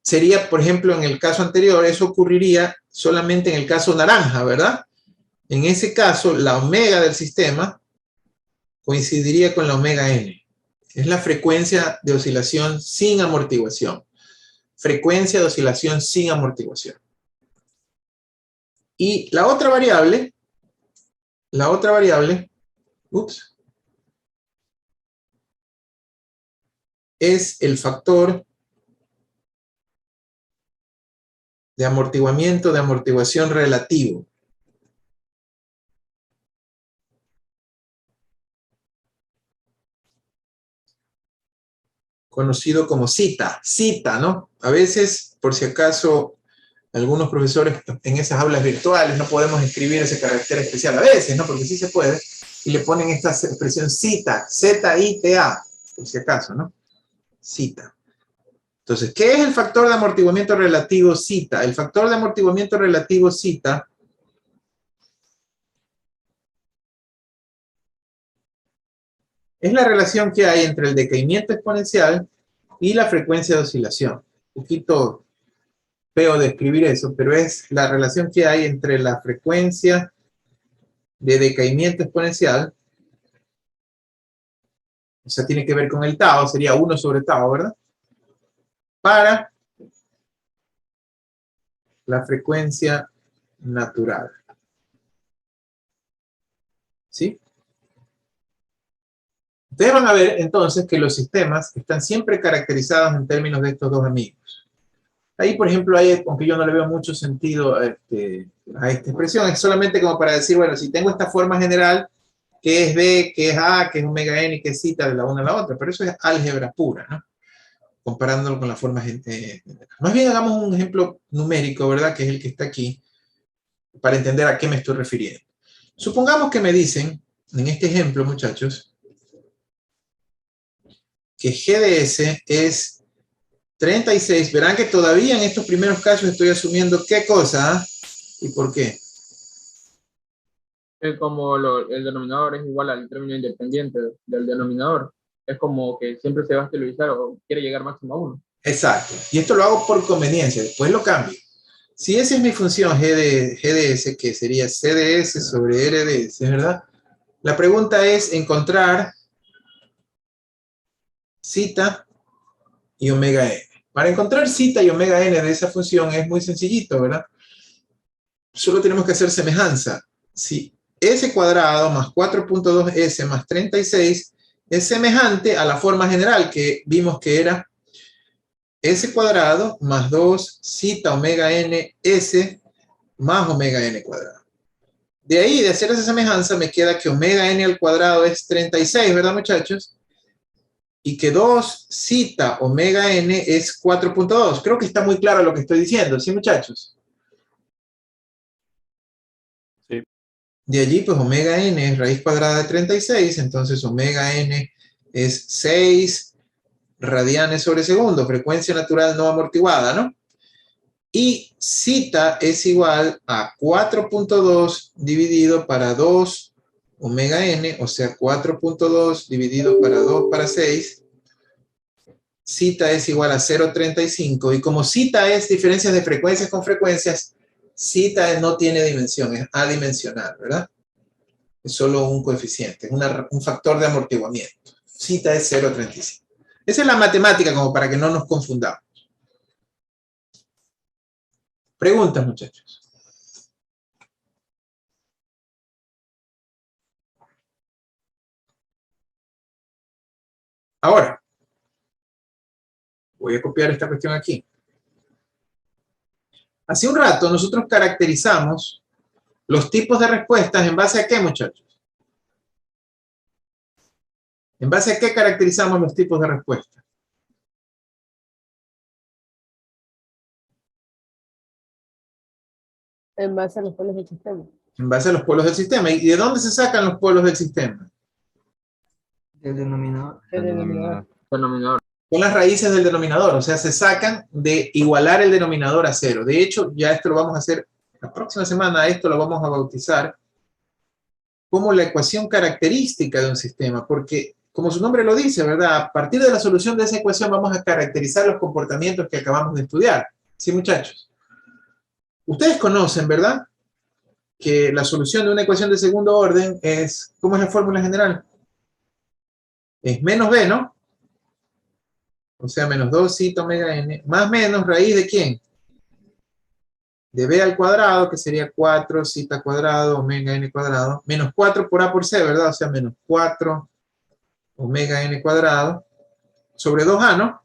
Sería, por ejemplo, en el caso anterior, eso ocurriría solamente en el caso naranja, ¿verdad? En ese caso, la omega del sistema coincidiría con la omega n. Es la frecuencia de oscilación sin amortiguación. Frecuencia de oscilación sin amortiguación. Y la otra variable, es el factor de amortiguamiento, de amortiguación relativo. Conocido como zeta, ¿no? A veces, por si acaso, algunos profesores en esas aulas virtuales no podemos escribir ese carácter especial a veces, ¿no? Porque sí se puede, y le ponen esta expresión zeta, Z-I-T-A, por si acaso, ¿no? Zeta. Entonces, ¿qué es el factor de amortiguamiento relativo zeta? El factor de amortiguamiento relativo zeta es la relación que hay entre el decaimiento exponencial y la frecuencia de oscilación. Un poquito feo de escribir eso, pero es la relación que hay entre la frecuencia de decaimiento exponencial, o sea, tiene que ver con el tau, sería 1 sobre tau, ¿verdad? Para la frecuencia natural. ¿Sí? Ustedes van a ver entonces que los sistemas están siempre caracterizados en términos de estos dos amigos. Ahí, por ejemplo, aunque yo no le veo mucho sentido a esta expresión, es solamente como para decir, bueno, si tengo esta forma general, que es B, que es A, que es omega n, que es zeta de la una a la otra, pero eso es álgebra pura, ¿no? Comparándolo con la forma general. Más bien hagamos un ejemplo numérico, ¿verdad? Que es el que está aquí, para entender a qué me estoy refiriendo. Supongamos que me dicen, en este ejemplo, muchachos, que G de S es 36. Verán que todavía en estos primeros casos estoy asumiendo qué cosa y por qué. Como el denominador es igual al término independiente del denominador. Es como que siempre se va a estabilizar o quiere llegar máximo a 1. Exacto. Y esto lo hago por conveniencia. Después lo cambio. Si esa es mi función G de S, que sería C de S sobre R de S, ¿verdad? La pregunta es encontrar zeta y omega n. Para encontrar zeta y omega n de esa función es muy sencillito, ¿verdad? Solo tenemos que hacer semejanza. Si S cuadrado más 4.2S más 36 es semejante a la forma general que vimos que era S cuadrado más 2 zeta omega n S más omega n cuadrado. De ahí, de hacer esa semejanza, me queda que omega n al cuadrado es 36, ¿verdad, muchachos? Y que 2 zeta omega n es 4.2. Creo que está muy claro lo que estoy diciendo, ¿sí, muchachos? Sí. De allí, pues omega n es raíz cuadrada de 36, entonces omega n es 6 radianes sobre segundo, frecuencia natural no amortiguada, ¿no? Y zeta es igual a 4.2 dividido para 2 omega n, o sea, 4.2 dividido para 2 para 6. Zeta es igual a 0.35, y como zeta es diferencias de frecuencias con frecuencias, zeta no tiene dimensión, es adimensional, ¿verdad? Es solo un coeficiente, un factor de amortiguamiento. Zeta es 0.35. Esa es la matemática como para que no nos confundamos. Preguntas, muchachos. Ahora, voy a copiar esta cuestión aquí. Hace un rato nosotros caracterizamos los tipos de respuestas en base a qué, muchachos. ¿En base a qué caracterizamos los tipos de respuesta? En base a los polos del sistema. En base a los polos del sistema. ¿Y de dónde se sacan los polos del sistema? El denominador. El denominador. Denominador. Con las raíces del denominador, o sea, se sacan de igualar el denominador a cero. De hecho, ya esto lo vamos a hacer la próxima semana, esto lo vamos a bautizar como la ecuación característica de un sistema, porque como su nombre lo dice, ¿verdad? A partir de la solución de esa ecuación vamos a caracterizar los comportamientos que acabamos de estudiar. ¿Sí, muchachos? Ustedes conocen, ¿verdad? Que la solución de una ecuación de segundo orden es, ¿cómo es la fórmula general? Es menos b, ¿no? O sea, menos 2 zeta omega n, más menos raíz de ¿quién? De b al cuadrado, que sería 4 zeta cuadrado omega n cuadrado, menos 4 por a por c, ¿verdad? O sea, menos 4 omega n cuadrado, sobre 2a, ¿no?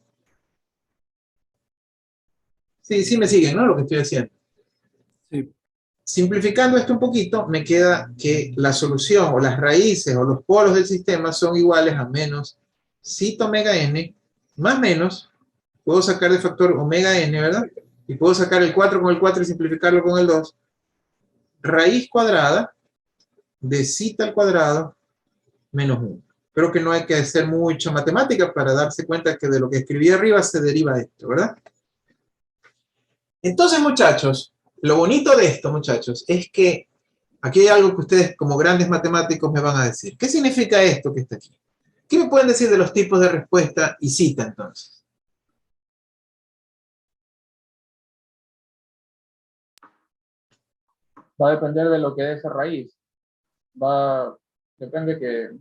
Sí, sí me siguen, ¿no? Lo que estoy haciendo. Sí. Simplificando esto un poquito, me queda que la solución, o las raíces, o los polos del sistema son iguales a menos zeta omega n, más menos, puedo sacar de factor omega n, ¿verdad? Y puedo sacar el 4 con el 4 y simplificarlo con el 2. Raíz cuadrada de zeta al cuadrado menos 1. Creo que no hay que hacer mucha matemática para darse cuenta que de lo que escribí arriba se deriva esto, ¿verdad? Entonces, muchachos, lo bonito de esto, muchachos, es que aquí hay algo que ustedes como grandes matemáticos me van a decir. ¿Qué significa esto que está aquí? ¿Qué me pueden decir de los tipos de respuesta y cita, entonces? Va a depender de lo que es esa raíz. Depende que...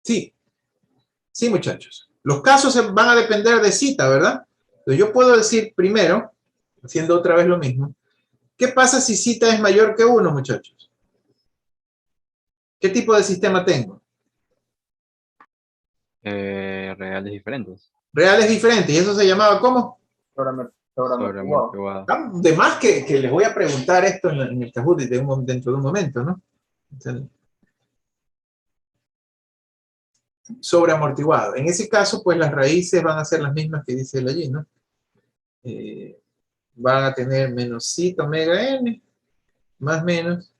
Sí, sí, muchachos. Los casos van a depender de cita, ¿verdad? Entonces yo puedo decir primero, haciendo otra vez lo mismo, ¿qué pasa si cita es mayor que 1, muchachos? ¿Qué tipo de sistema tengo? Reales diferentes. Reales diferentes, y eso se llamaba ¿cómo? Sobreamortiguado. De más que les voy a preguntar esto en el Kahoot dentro de un momento, ¿no? Sobreamortiguado. En ese caso, pues las raíces van a ser las mismas que dice él allí, ¿no? Van a tener menos zeta omega n, más menos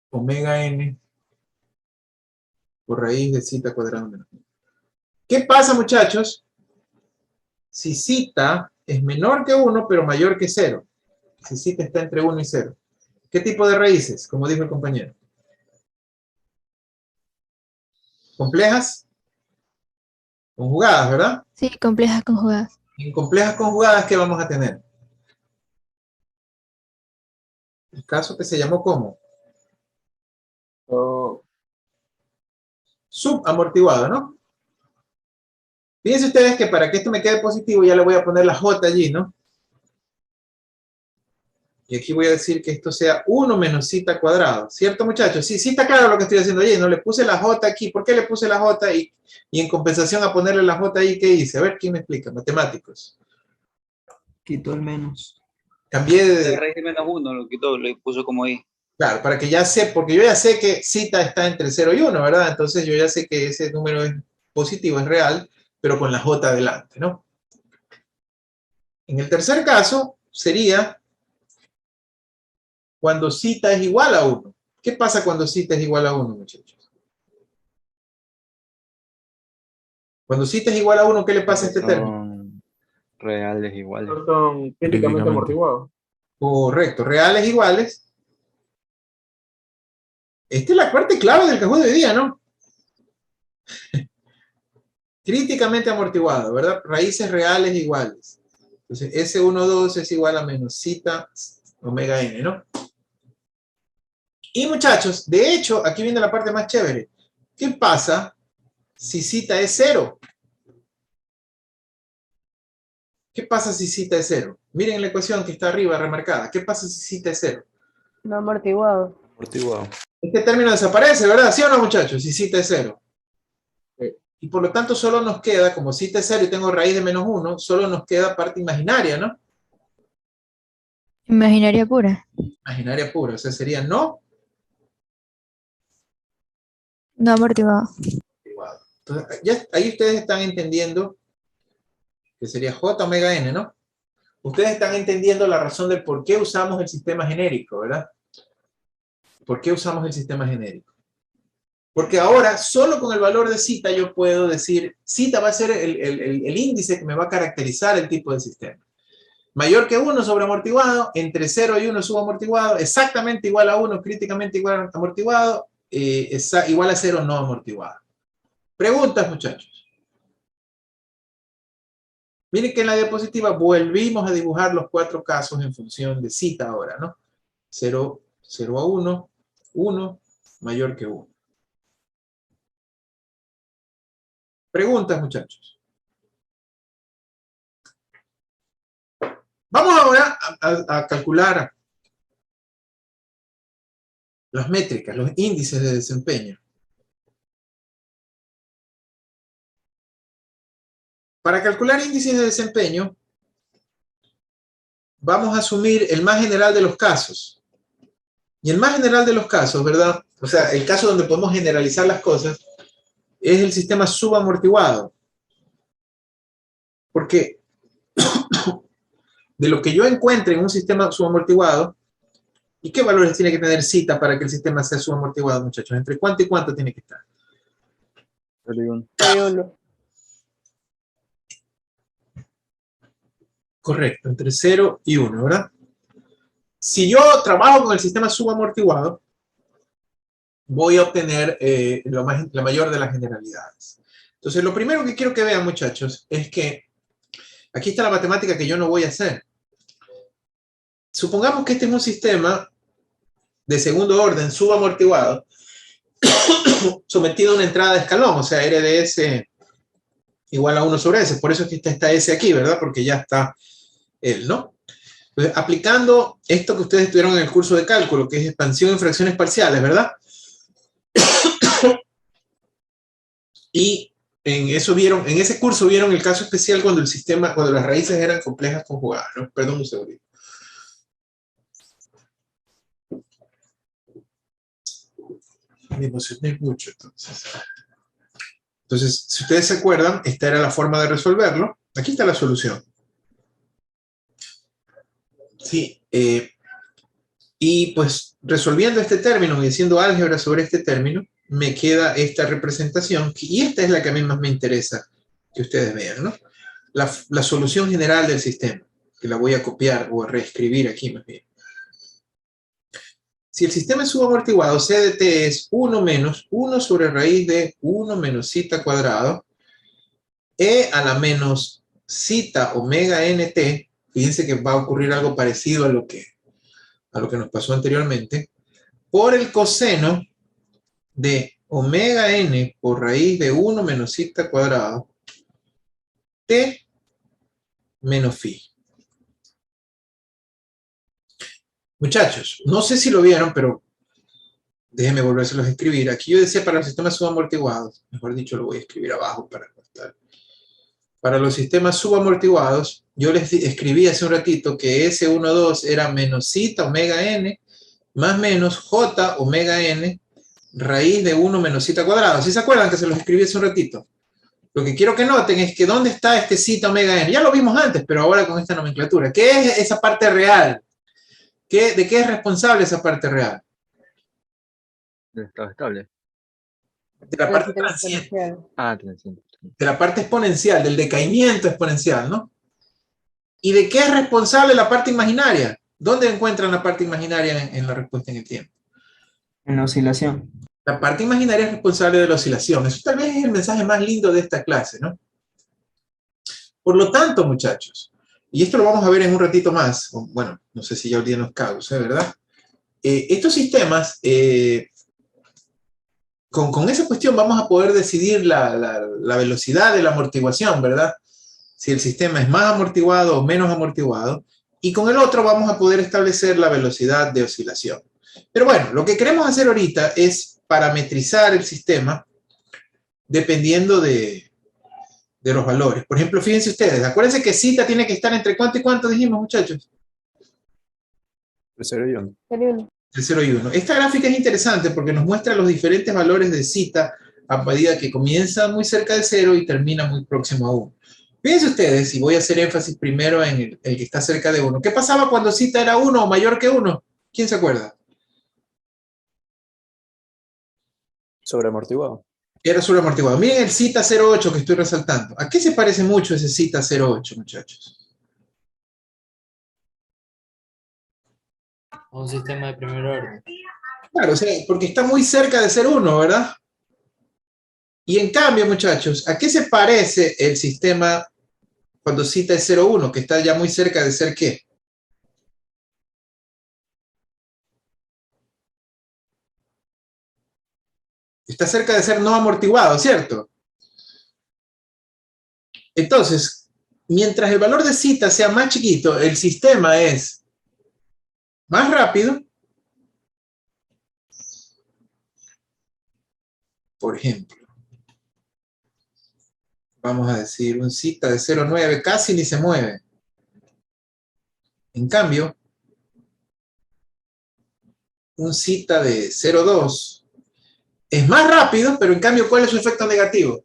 omega n por raíz de zeta cuadrada menos 1. ¿Qué pasa, muchachos? Si zeta es menor que 1, pero mayor que 0. Si zeta está entre 1 y 0. ¿Qué tipo de raíces? Como dijo el compañero. ¿Complejas? Conjugadas, ¿verdad? Sí, complejas conjugadas. En complejas conjugadas, ¿qué vamos a tener? El caso que se llamó ¿cómo? Subamortiguado, ¿no? Fíjense ustedes que para que esto me quede positivo ya le voy a poner la J allí, ¿no? Y aquí voy a decir que esto sea 1 menos zeta cuadrado. ¿Cierto, muchachos? Sí, sí está claro lo que estoy haciendo allí, ¿no? Le puse la J aquí. ¿Por qué le puse la J? Y en compensación a ponerle la J ahí, ¿qué hice? A ver, ¿quién me explica? Matemáticos. Quitó el menos. Cambié La de... raíz de menos 1 lo quitó, lo puso como ahí. Claro, para que ya sé, porque yo ya sé que zeta está entre 0 y 1, ¿verdad? Entonces yo ya sé que ese número es positivo, es real, pero con la J adelante, ¿no? En el tercer caso sería cuando zeta es igual a 1. ¿Qué pasa cuando zeta es igual a 1, muchachos? Cuando zeta es igual a 1, ¿qué le pasa a este término? Son reales iguales. Son críticamente Críticamente. amortiguados. Correcto, reales iguales. Esta es la parte clave del Kahoot de hoy día, ¿no? Críticamente amortiguado, ¿verdad? Raíces reales iguales. Entonces, S12 es igual a menos zeta omega n, ¿no? Y muchachos, de hecho, aquí viene la parte más chévere. ¿Qué pasa si zeta es 0? ¿Qué pasa si zeta es 0? Miren la ecuación que está arriba remarcada. ¿Qué pasa si zeta es 0? No amortiguado. Amortiguado. Este término desaparece, ¿verdad? ¿Sí o no, muchachos? Si zeta es 0. Sí. Y por lo tanto solo nos queda, como zeta es 0 y tengo raíz de menos 1, solo nos queda parte imaginaria, ¿no? Imaginaria pura. Imaginaria pura, o sea, sería no No amortiguado. amortiguado. Entonces, ya, ahí ustedes están entendiendo que sería J omega n, ¿no? Ustedes están entendiendo la razón del por qué usamos el sistema genérico, ¿verdad? ¿Por qué usamos el sistema genérico? Porque ahora, solo con el valor de zeta, yo puedo decir, zeta va a ser el índice que me va a caracterizar el tipo de sistema. Mayor que 1 sobre amortiguado, entre 0 y 1 subamortiguado, exactamente igual a 1, críticamente igual a amortiguado, igual a 0 no amortiguado. Preguntas, muchachos. Miren que en la diapositiva volvimos a dibujar los 4 casos en función de zeta ahora, ¿no? 0, 0 a 1, 1, mayor que 1. Preguntas, muchachos. Vamos ahora a calcular las métricas, los índices de desempeño. Para calcular índices de desempeño, vamos a asumir el más general de los casos. Y el más general de los casos, ¿verdad? O sea, el caso donde podemos generalizar las cosas, es el sistema subamortiguado. Porque de lo que yo encuentre en un sistema subamortiguado, ¿y qué valores tiene que tener zeta para que el sistema sea subamortiguado, muchachos? ¿Entre cuánto y cuánto tiene que estar? 1. Hay uno. Correcto, entre 0 y 1, ¿verdad? Si yo trabajo con el sistema subamortiguado, voy a obtener la mayor de las generalidades. Entonces, lo primero que quiero que vean, muchachos, es que aquí está la matemática que yo no voy a hacer. Supongamos que este es un sistema de segundo orden subamortiguado sometido a una entrada de escalón, o sea, RDS igual a 1 sobre S. Por eso es que está esta S aquí, ¿verdad? Porque ya está L, ¿no? Entonces, aplicando esto que ustedes tuvieron en el curso de cálculo, que es expansión en fracciones parciales, ¿verdad? Y en ese curso vieron el caso especial cuando las raíces eran complejas conjugadas, ¿no? Perdón un segundo. Me emocioné mucho, entonces. Entonces, si ustedes se acuerdan, esta era la forma de resolverlo. Aquí está la solución. Sí, y pues resolviendo este término y haciendo álgebra sobre este término, me queda esta representación, y esta es la que a mí más me interesa que ustedes vean, ¿no? La solución general del sistema, que la voy a copiar o a reescribir aquí más bien. Si el sistema es subamortiguado, C de t es 1 menos 1 sobre raíz de 1 menos zeta cuadrado, e a la menos zeta omega nt, fíjense que va a ocurrir algo parecido a lo que nos pasó anteriormente, por el coseno de omega n por raíz de 1 menos zeta cuadrado, t menos phi. Muchachos, no sé si lo vieron, pero déjenme volvérselos a escribir. Aquí yo decía para los sistemas subamortiguados, mejor dicho lo voy a escribir abajo para constar. Para los sistemas subamortiguados, yo les escribí hace un ratito que S12 era menos zeta omega n más menos j omega n raíz de 1 menos zeta cuadrado. ¿Sí se acuerdan que se los escribí hace un ratito? Lo que quiero que noten es que ¿dónde está este zeta omega n? Ya lo vimos antes, pero ahora con esta nomenclatura. ¿Qué es esa parte real? ¿De qué es responsable esa parte real? Del estado estable. De la El parte sistema transiente. exponencial. Ah, transiente. De la parte exponencial, del decaimiento exponencial, ¿no? ¿Y de qué es responsable la parte imaginaria? ¿Dónde encuentran la parte imaginaria en la respuesta en el tiempo? En la oscilación. La parte imaginaria es responsable de la oscilación. Eso tal vez es el mensaje más lindo de esta clase, ¿no? Por lo tanto, muchachos, y esto lo vamos a ver en un ratito más, bueno, no sé si ya el día nos causa, ¿verdad? Estos sistemas, con esa cuestión vamos a poder decidir la velocidad de la amortiguación, ¿verdad? si el sistema es más amortiguado o menos amortiguado, y con el otro vamos a poder establecer la velocidad de oscilación. Pero bueno, lo que queremos hacer ahorita es parametrizar el sistema dependiendo de los valores. Por ejemplo, fíjense ustedes, acuérdense que zeta tiene que estar entre ¿cuánto y cuánto dijimos, muchachos? De 0 y 1. Sería De 0 y 1. Esta gráfica es interesante porque nos muestra los diferentes valores de zeta a medida que comienza muy cerca de 0 y termina muy próximo a 1. Fíjense ustedes, y voy a hacer énfasis primero en el que está cerca de 1. ¿Qué pasaba cuando zeta era 1 o mayor que 1? ¿Quién se acuerda? Sobreamortiguado. Era sobreamortiguado. Miren el zeta 0,8 que estoy resaltando. ¿A qué se parece mucho ese zeta 0,8, muchachos? Un sistema de primer orden. Claro, o sea, porque está muy cerca de ser 1, ¿verdad? Y en cambio, muchachos, ¿a qué se parece el sistema cuando zeta es 0,1, que está ya muy cerca de ser qué? Está cerca de ser no amortiguado, ¿cierto? Entonces, mientras el valor de zeta sea más chiquito, el sistema es más rápido. Por ejemplo, vamos a decir un zeta de 0,9 casi ni se mueve. En cambio, un zeta de 0,2 es más rápido, pero en cambio, ¿cuál es su efecto negativo?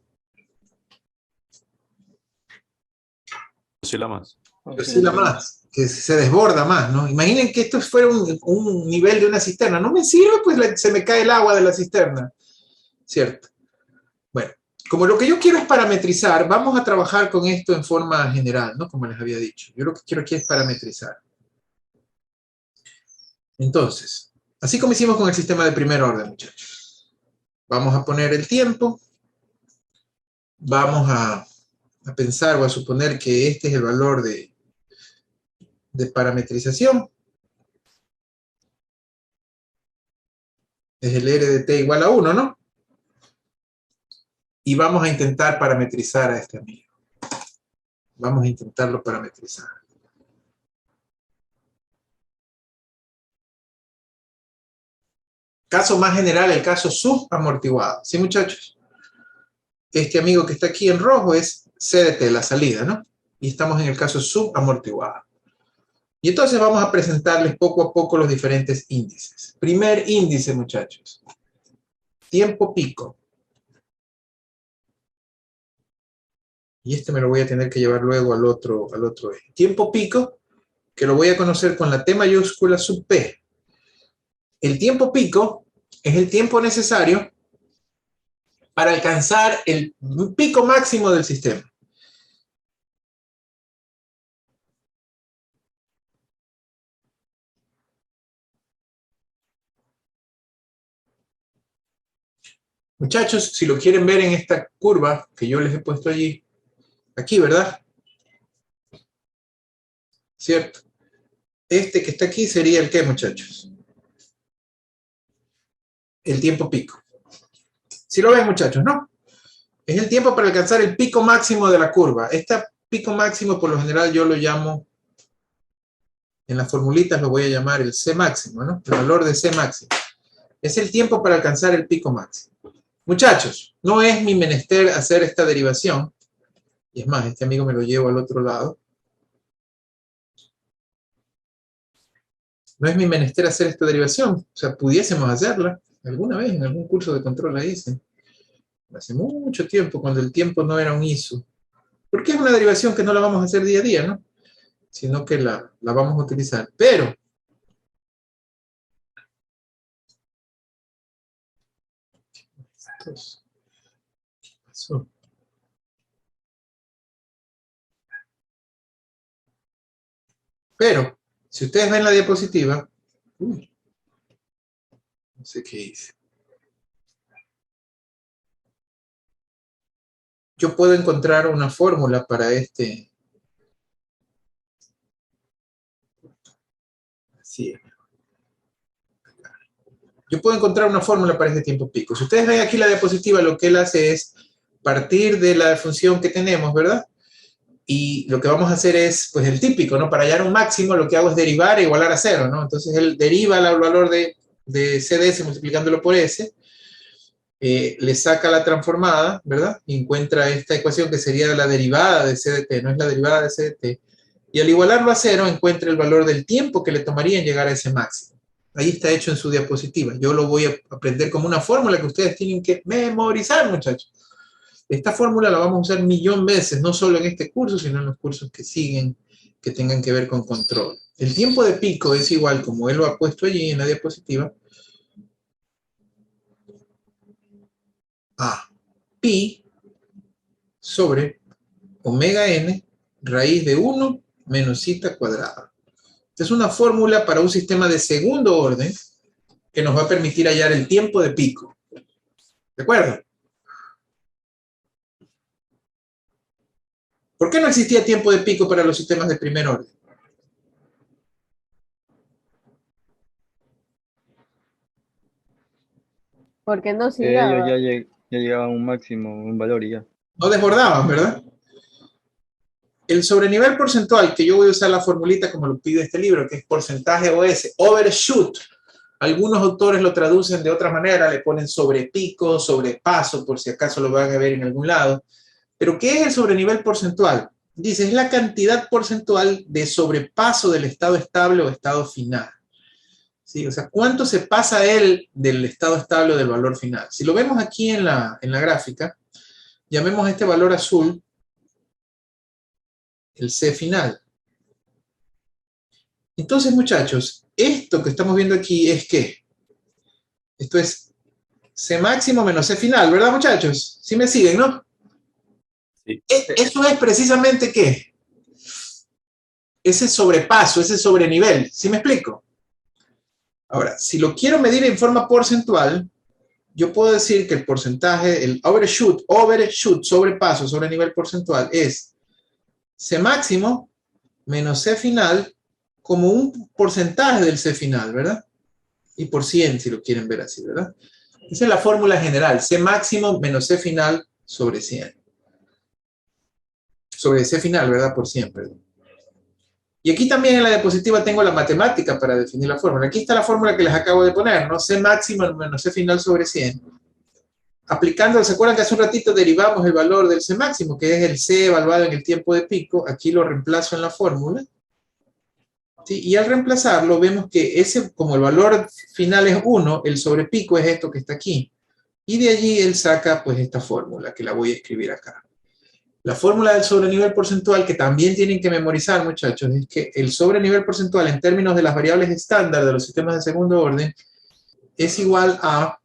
Oscila más. Oscila más, que se desborda más, ¿no? Imaginen que esto fuera un nivel de una cisterna. No me sirve, pues se me cae el agua de la cisterna, ¿cierto? Bueno, como lo que yo quiero es parametrizar, vamos a trabajar con esto en forma general, ¿no? Como les había dicho. Yo lo que quiero aquí es parametrizar. Entonces, así como hicimos con el sistema de primer orden, muchachos. Vamos a poner el tiempo. Vamos a pensar o a suponer que este es el valor de parametrización. Es el R de t igual a 1, ¿no? Y vamos a intentar parametrizar a este amigo. Vamos a intentarlo parametrizar. Caso más general, el caso subamortiguado. ¿Sí, muchachos? Este amigo que está aquí en rojo es C de t, la salida, ¿no? Y estamos en el caso subamortiguado. Y entonces vamos a presentarles poco a poco los diferentes índices. Primer índice, muchachos. Tiempo pico. Y este me lo voy a tener que llevar luego al otro eje. Tiempo pico, que lo voy a conocer con la T mayúscula sub P. El tiempo pico es el tiempo necesario para alcanzar el pico máximo del sistema. Muchachos, si lo quieren ver en esta curva que yo les he puesto allí, aquí, ¿verdad? ¿Cierto? Este que está aquí sería el ¿qué, muchachos? El tiempo pico. ¿Sí lo ven, muchachos, no? Es el tiempo para alcanzar el pico máximo de la curva. Este pico máximo, por lo general, yo lo llamo, en las formulitas lo voy a llamar el C máximo, ¿no? El valor de C máximo. Es el tiempo para alcanzar el pico máximo. Muchachos, no es mi menester hacer esta derivación. Y es más, este amigo me lo llevo al otro lado. No es mi menester hacer esta derivación. O sea, pudiésemos hacerla. Alguna vez en algún curso de control la hice. Hace mucho tiempo, cuando el tiempo no era un ISO. Porque es una derivación que no la vamos a hacer día a día, ¿no? Sino que la vamos a utilizar. Pero si ustedes ven la diapositiva, no sé qué hice. Yo puedo encontrar una fórmula para este. Así es. Yo puedo encontrar una fórmula para este tiempo pico. Si ustedes ven aquí la diapositiva, lo que él hace es partir de la función que tenemos, ¿verdad? Y lo que vamos a hacer es, pues el típico, ¿no? Para hallar un máximo lo que hago es derivar e igualar a 0, ¿no? Entonces él deriva el valor de C de S multiplicándolo por S, le saca la transformada, ¿verdad? Y encuentra esta ecuación que sería la derivada de C de T, no es la derivada de C de T. Y al igualarlo a 0 encuentra el valor del tiempo que le tomaría en llegar a ese máximo. Ahí está hecho en su diapositiva. Yo lo voy a aprender como una fórmula que ustedes tienen que memorizar, muchachos. Esta fórmula la vamos a usar 1.000.000 veces, no solo en este curso, sino en los cursos que siguen, que tengan que ver con control. El tiempo de pico es igual, como él lo ha puesto allí en la diapositiva, a pi sobre omega n raíz de 1 menos zeta cuadrada. Esta es una fórmula para un sistema de segundo orden que nos va a permitir hallar el tiempo de pico. ¿De acuerdo? ¿Por qué no existía tiempo de pico para los sistemas de primer orden? Porque no se Que ellos daba. ya llegaban a un máximo, un valor y ya. No desbordaban, ¿verdad? El sobrenivel porcentual, que yo voy a usar la formulita como lo pide este libro, que es porcentaje OS, overshoot. Algunos autores lo traducen de otra manera, le ponen sobrepico, sobrepaso, por si acaso lo van a ver en algún lado. ¿Pero qué es el sobrenivel porcentual? Dice, es la cantidad porcentual de sobrepaso del estado estable o estado final. ¿Sí? O sea, ¿cuánto se pasa él del estado estable o del valor final? Si lo vemos aquí en la gráfica, llamemos a este valor azul el C final. Entonces, muchachos, esto que estamos viendo aquí es ¿qué? Esto es C máximo menos C final, ¿verdad, muchachos? ¿Sí me siguen, no? Sí. Eso es precisamente ¿qué? Ese sobrepaso, ese sobrenivel. ¿Sí me explico? Ahora, si lo quiero medir en forma porcentual, yo puedo decir que el porcentaje, el overshoot, sobrepaso, sobrenivel porcentual, es C máximo menos C final como un porcentaje del C final, ¿verdad? Y por 100, si lo quieren ver así, ¿verdad? Esa es la fórmula general, C máximo menos C final sobre 100. Sobre C final, ¿verdad? Por 100, perdón. Y aquí también en la diapositiva tengo la matemática para definir la fórmula. Aquí está la fórmula que les acabo de poner, ¿no? C máximo menos C final sobre 100. Aplicando, ¿se acuerdan que hace un ratito derivamos el valor del C máximo, que es el C evaluado en el tiempo de pico? Aquí lo reemplazo en la fórmula. ¿Sí? Y al reemplazarlo vemos que ese, como el valor final es 1, el sobrepico es esto que está aquí. Y de allí él saca pues esta fórmula, que la voy a escribir acá. La fórmula del sobrenivel porcentual, que también tienen que memorizar, muchachos, es que el sobrenivel porcentual en términos de las variables estándar de los sistemas de segundo orden es igual a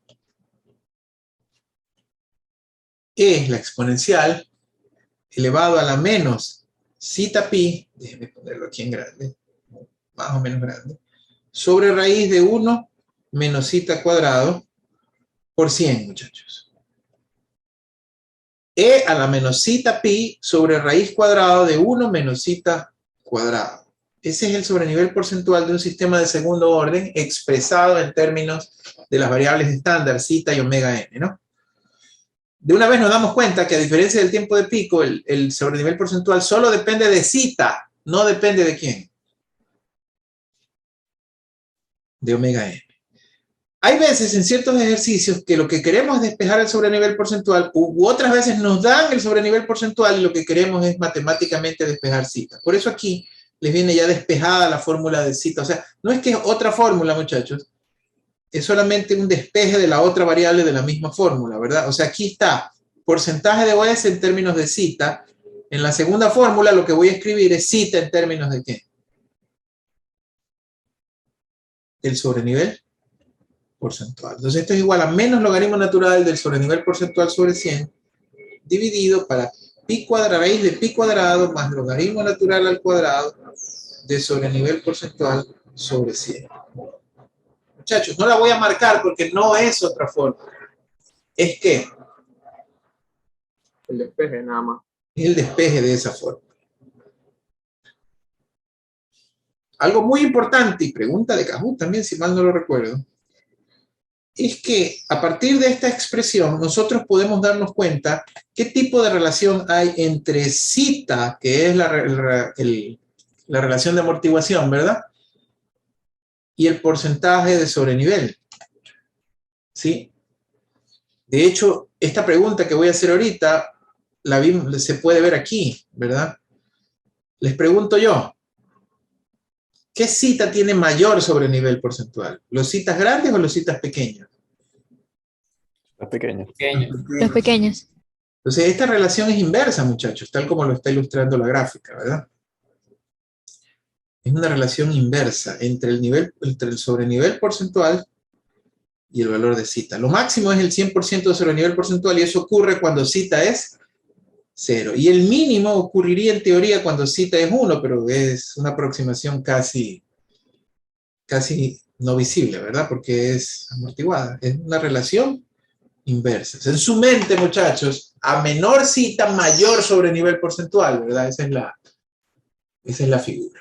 E, la exponencial, elevado a la menos zeta pi, déjenme ponerlo aquí en grande, más o menos grande, sobre raíz de 1 menos zeta cuadrado por 100, muchachos. E a la menos zeta pi sobre raíz cuadrada de 1 menos zeta cuadrado. Ese es el sobrenivel porcentual de un sistema de segundo orden expresado en términos de las variables estándar, zeta y omega n, ¿no? De una vez nos damos cuenta que a diferencia del tiempo de pico, el sobrenivel porcentual solo depende de zeta, no depende de quién. De omega n. Hay veces en ciertos ejercicios que lo que queremos es despejar el sobrenivel porcentual, u otras veces nos dan el sobrenivel porcentual y lo que queremos es matemáticamente despejar zeta. Por eso aquí les viene ya despejada la fórmula de zeta. O sea, no es que es otra fórmula, muchachos, es solamente un despeje de la otra variable de la misma fórmula, ¿verdad? O sea, aquí está porcentaje de OS en términos de zeta. En la segunda fórmula lo que voy a escribir es zeta en términos de ¿qué? El sobrenivel porcentual. Entonces esto es igual a menos logaritmo natural del sobrenivel porcentual sobre 100 dividido para pi cuadrado, raíz de pi cuadrado más logaritmo natural al cuadrado de sobrenivel porcentual sobre 100. Muchachos, no la voy a marcar porque no es otra forma. Es que El despeje, nada más. es el despeje de esa forma. Algo muy importante y pregunta de Kahoot también, si mal no lo recuerdo. es que a partir de esta expresión nosotros podemos darnos cuenta qué tipo de relación hay entre zeta, que es la relación de amortiguación, ¿verdad? Y el porcentaje de sobrenivel. ¿Sí? De hecho, esta pregunta que voy a hacer ahorita se puede ver aquí, ¿verdad? Les pregunto yo, ¿qué zeta tiene mayor sobrenivel porcentual? ¿Los zetas grandes o los zetas pequeños? Los pequeños. Los pequeños. Entonces, esta relación es inversa, muchachos, tal como lo está ilustrando la gráfica, ¿verdad? Es una relación inversa entre el sobrenivel porcentual y el valor de zeta. Lo máximo es el 100% de sobrenivel porcentual y eso ocurre cuando zeta es 0. Y el mínimo ocurriría en teoría cuando zeta es 1, pero es una aproximación casi no visible, ¿verdad? Porque es amortiguada. Es una relación inversa. En su mente, muchachos, a menor zeta, mayor sobrenivel porcentual, ¿verdad? Esa es la figura.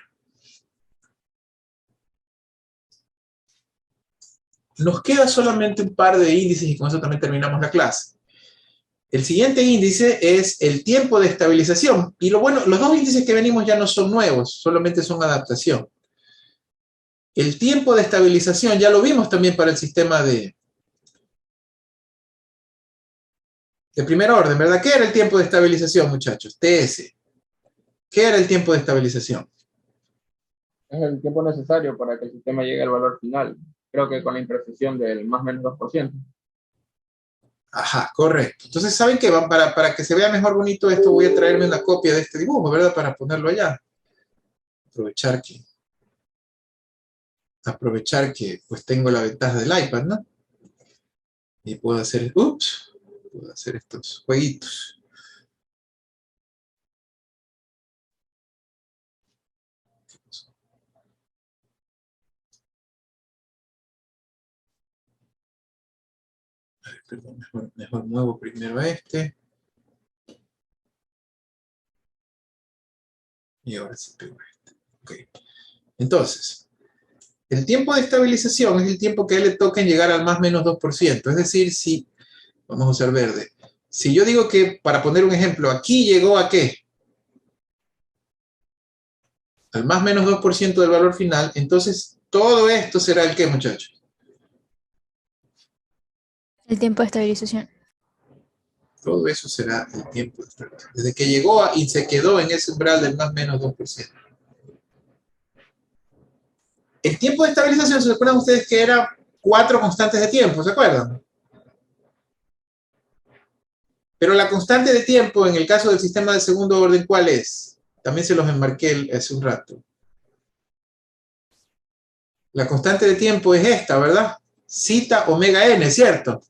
Nos queda solamente un par de índices y con eso también terminamos la clase. El siguiente índice es el tiempo de estabilización. Y lo bueno, los dos índices que venimos ya no son nuevos, solamente son adaptación. El tiempo de estabilización ya lo vimos también para el sistema de primer orden, ¿verdad? ¿Qué era el tiempo de estabilización, muchachos? TS. ¿Qué era el tiempo de estabilización? Es el tiempo necesario para que el sistema llegue al valor final. Creo que con la imprecisión del más o menos 2%. Ajá, correcto. Entonces, ¿saben qué? Para que se vea mejor bonito esto, voy a traerme una copia de este dibujo, ¿verdad? Para ponerlo allá. Aprovechar que pues tengo la ventaja del iPad, ¿no? Y puedo hacer estos jueguitos. A ver, perdón, mejor muevo primero a este. Y ahora sí pego a este. Ok. Entonces, el tiempo de estabilización es el tiempo que a él le toca en llegar al más menos 2%. Es decir, si, vamos a usar verde, si yo digo que, para poner un ejemplo, aquí llegó a ¿qué? Al más menos 2% del valor final, entonces todo esto será el ¿qué, muchachos? El tiempo de estabilización. Todo eso será el tiempo de estabilización. Desde que llegó y se quedó en ese umbral del más menos 2%. El tiempo de estabilización, ¿se acuerdan ustedes que era 4 constantes de tiempo? ¿Se acuerdan? Pero la constante de tiempo, en el caso del sistema de segundo orden, ¿cuál es? También se los enmarqué hace un rato. La constante de tiempo es esta, ¿verdad? Zeta omega n, ¿cierto?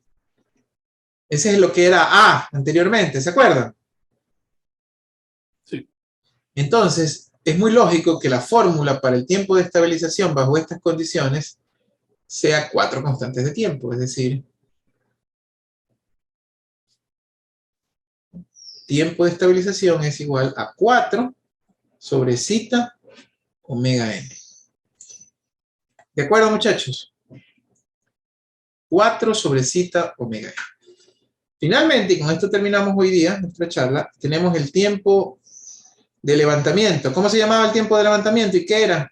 Ese es lo que era A anteriormente, ¿se acuerdan? Sí. Entonces, es muy lógico que la fórmula para el tiempo de estabilización bajo estas condiciones sea 4 constantes de tiempo, es decir, tiempo de estabilización es igual a 4 sobre zeta omega n. ¿De acuerdo, muchachos? 4 sobre zeta omega n. Finalmente, y con esto terminamos hoy día nuestra charla, tenemos el tiempo de levantamiento. ¿Cómo se llamaba el tiempo de levantamiento y qué era?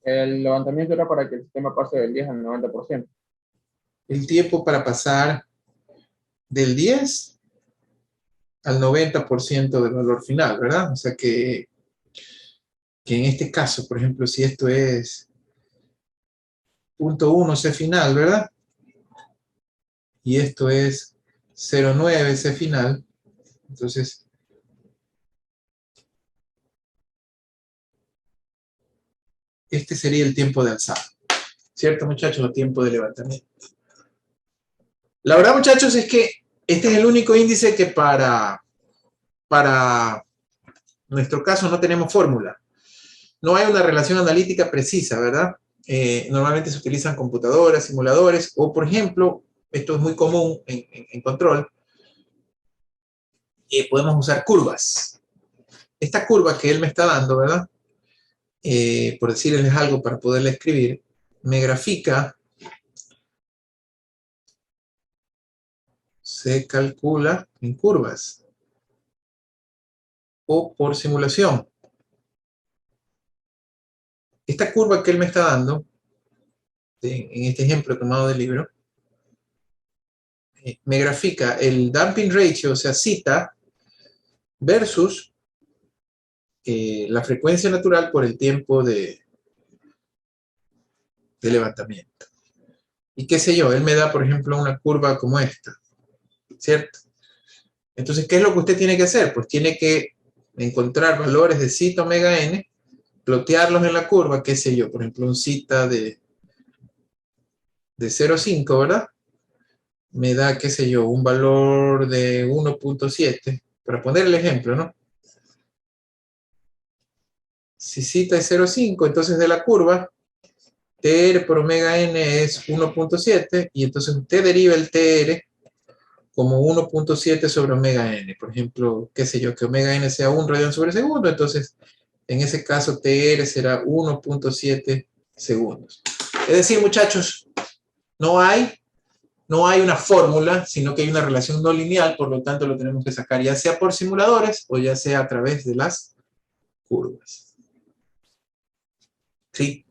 El levantamiento era para que el sistema pase del 10 al 90%. El tiempo para pasar del 10 al 90% del valor final, ¿verdad? O sea que en este caso, por ejemplo, si esto es 0.1 C final, ¿verdad? Y esto es 0.9 C final, entonces este sería el tiempo de alzada. ¿Cierto, muchachos? O tiempo de levantamiento. La verdad, muchachos, es que este es el único índice que para nuestro caso no tenemos fórmula. No hay una relación analítica precisa, ¿verdad? Normalmente se utilizan computadoras, simuladores, o por ejemplo, esto es muy común en control, podemos usar curvas. Esta curva que él me está dando, ¿verdad? por decirles algo para poderla escribir, me grafica, se calcula en curvas o por simulación. Esta curva que él me está dando, en este ejemplo tomado del libro, me grafica el damping ratio, o sea, zeta, versus la frecuencia natural por el tiempo de levantamiento. Y qué sé yo, él me da, por ejemplo, una curva como esta, ¿cierto? Entonces, ¿qué es lo que usted tiene que hacer? Pues tiene que encontrar valores de zeta omega n, plotearlos en la curva, qué sé yo, por ejemplo, un zeta de 0,5, ¿verdad? Me da, qué sé yo, un valor de 1.7, para poner el ejemplo, ¿no? Si zeta es 0,5, entonces de la curva, TR por omega n es 1.7, y entonces usted deriva el TR como 1.7 sobre omega n. Por ejemplo, qué sé yo, que omega n sea 1 radian sobre segundo, entonces en ese caso TR será 1.7 segundos. Es decir, muchachos, no hay una fórmula, sino que hay una relación no lineal, por lo tanto lo tenemos que sacar ya sea por simuladores o ya sea a través de las curvas. ¿Sí?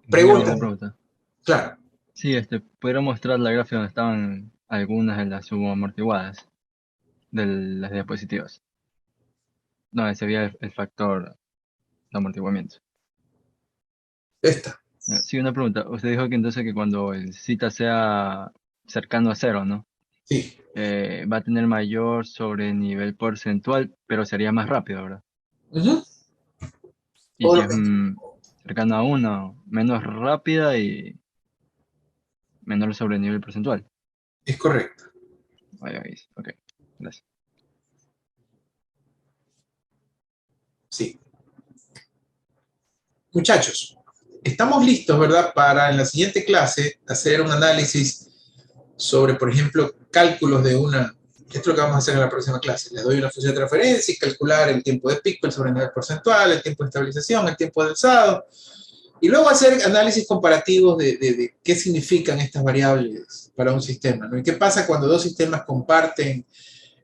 Pregunta. Una pregunta. Claro. Sí, ¿pudiera mostrar la gráfica donde estaban algunas de las subamortiguadas de las diapositivas? No, ese sería el factor de amortiguamiento. Esta. Sí, una pregunta. Usted dijo que entonces que cuando el zeta sea cercano a cero, ¿no? Sí. Va a tener mayor sobrenivel porcentual, pero sería más rápido, ¿verdad? Ujú. Y si es cercano a 1, menos rápida y menor sobrenivel porcentual. Es correcto. Vaya, ok, gracias. Sí. Muchachos, estamos listos, ¿verdad? Para en la siguiente clase hacer un análisis sobre, por ejemplo, cálculos de una... Esto es lo que vamos a hacer en la próxima clase. Les doy una función de referencia y calcular el tiempo de pico, el sobrenivel porcentual, el tiempo de estabilización, el tiempo de alzado. Y luego hacer análisis comparativos de qué significan estas variables para un sistema, ¿no? Y qué pasa cuando dos sistemas comparten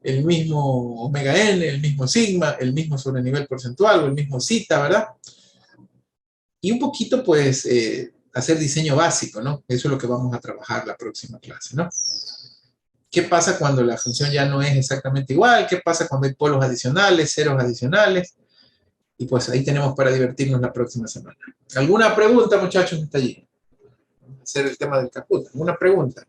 el mismo omega n, el mismo sigma, el mismo sobrenivel porcentual o el mismo zeta, ¿verdad? Y un poquito, pues, hacer diseño básico, ¿no? Eso es lo que vamos a trabajar la próxima clase, ¿no? ¿Qué pasa cuando la función ya no es exactamente igual? ¿Qué pasa cuando hay polos adicionales, ceros adicionales? Y pues ahí tenemos para divertirnos la próxima semana. ¿Alguna pregunta, muchachos, hasta allí? Vamos a hacer el tema del Kahoot. ¿Alguna pregunta?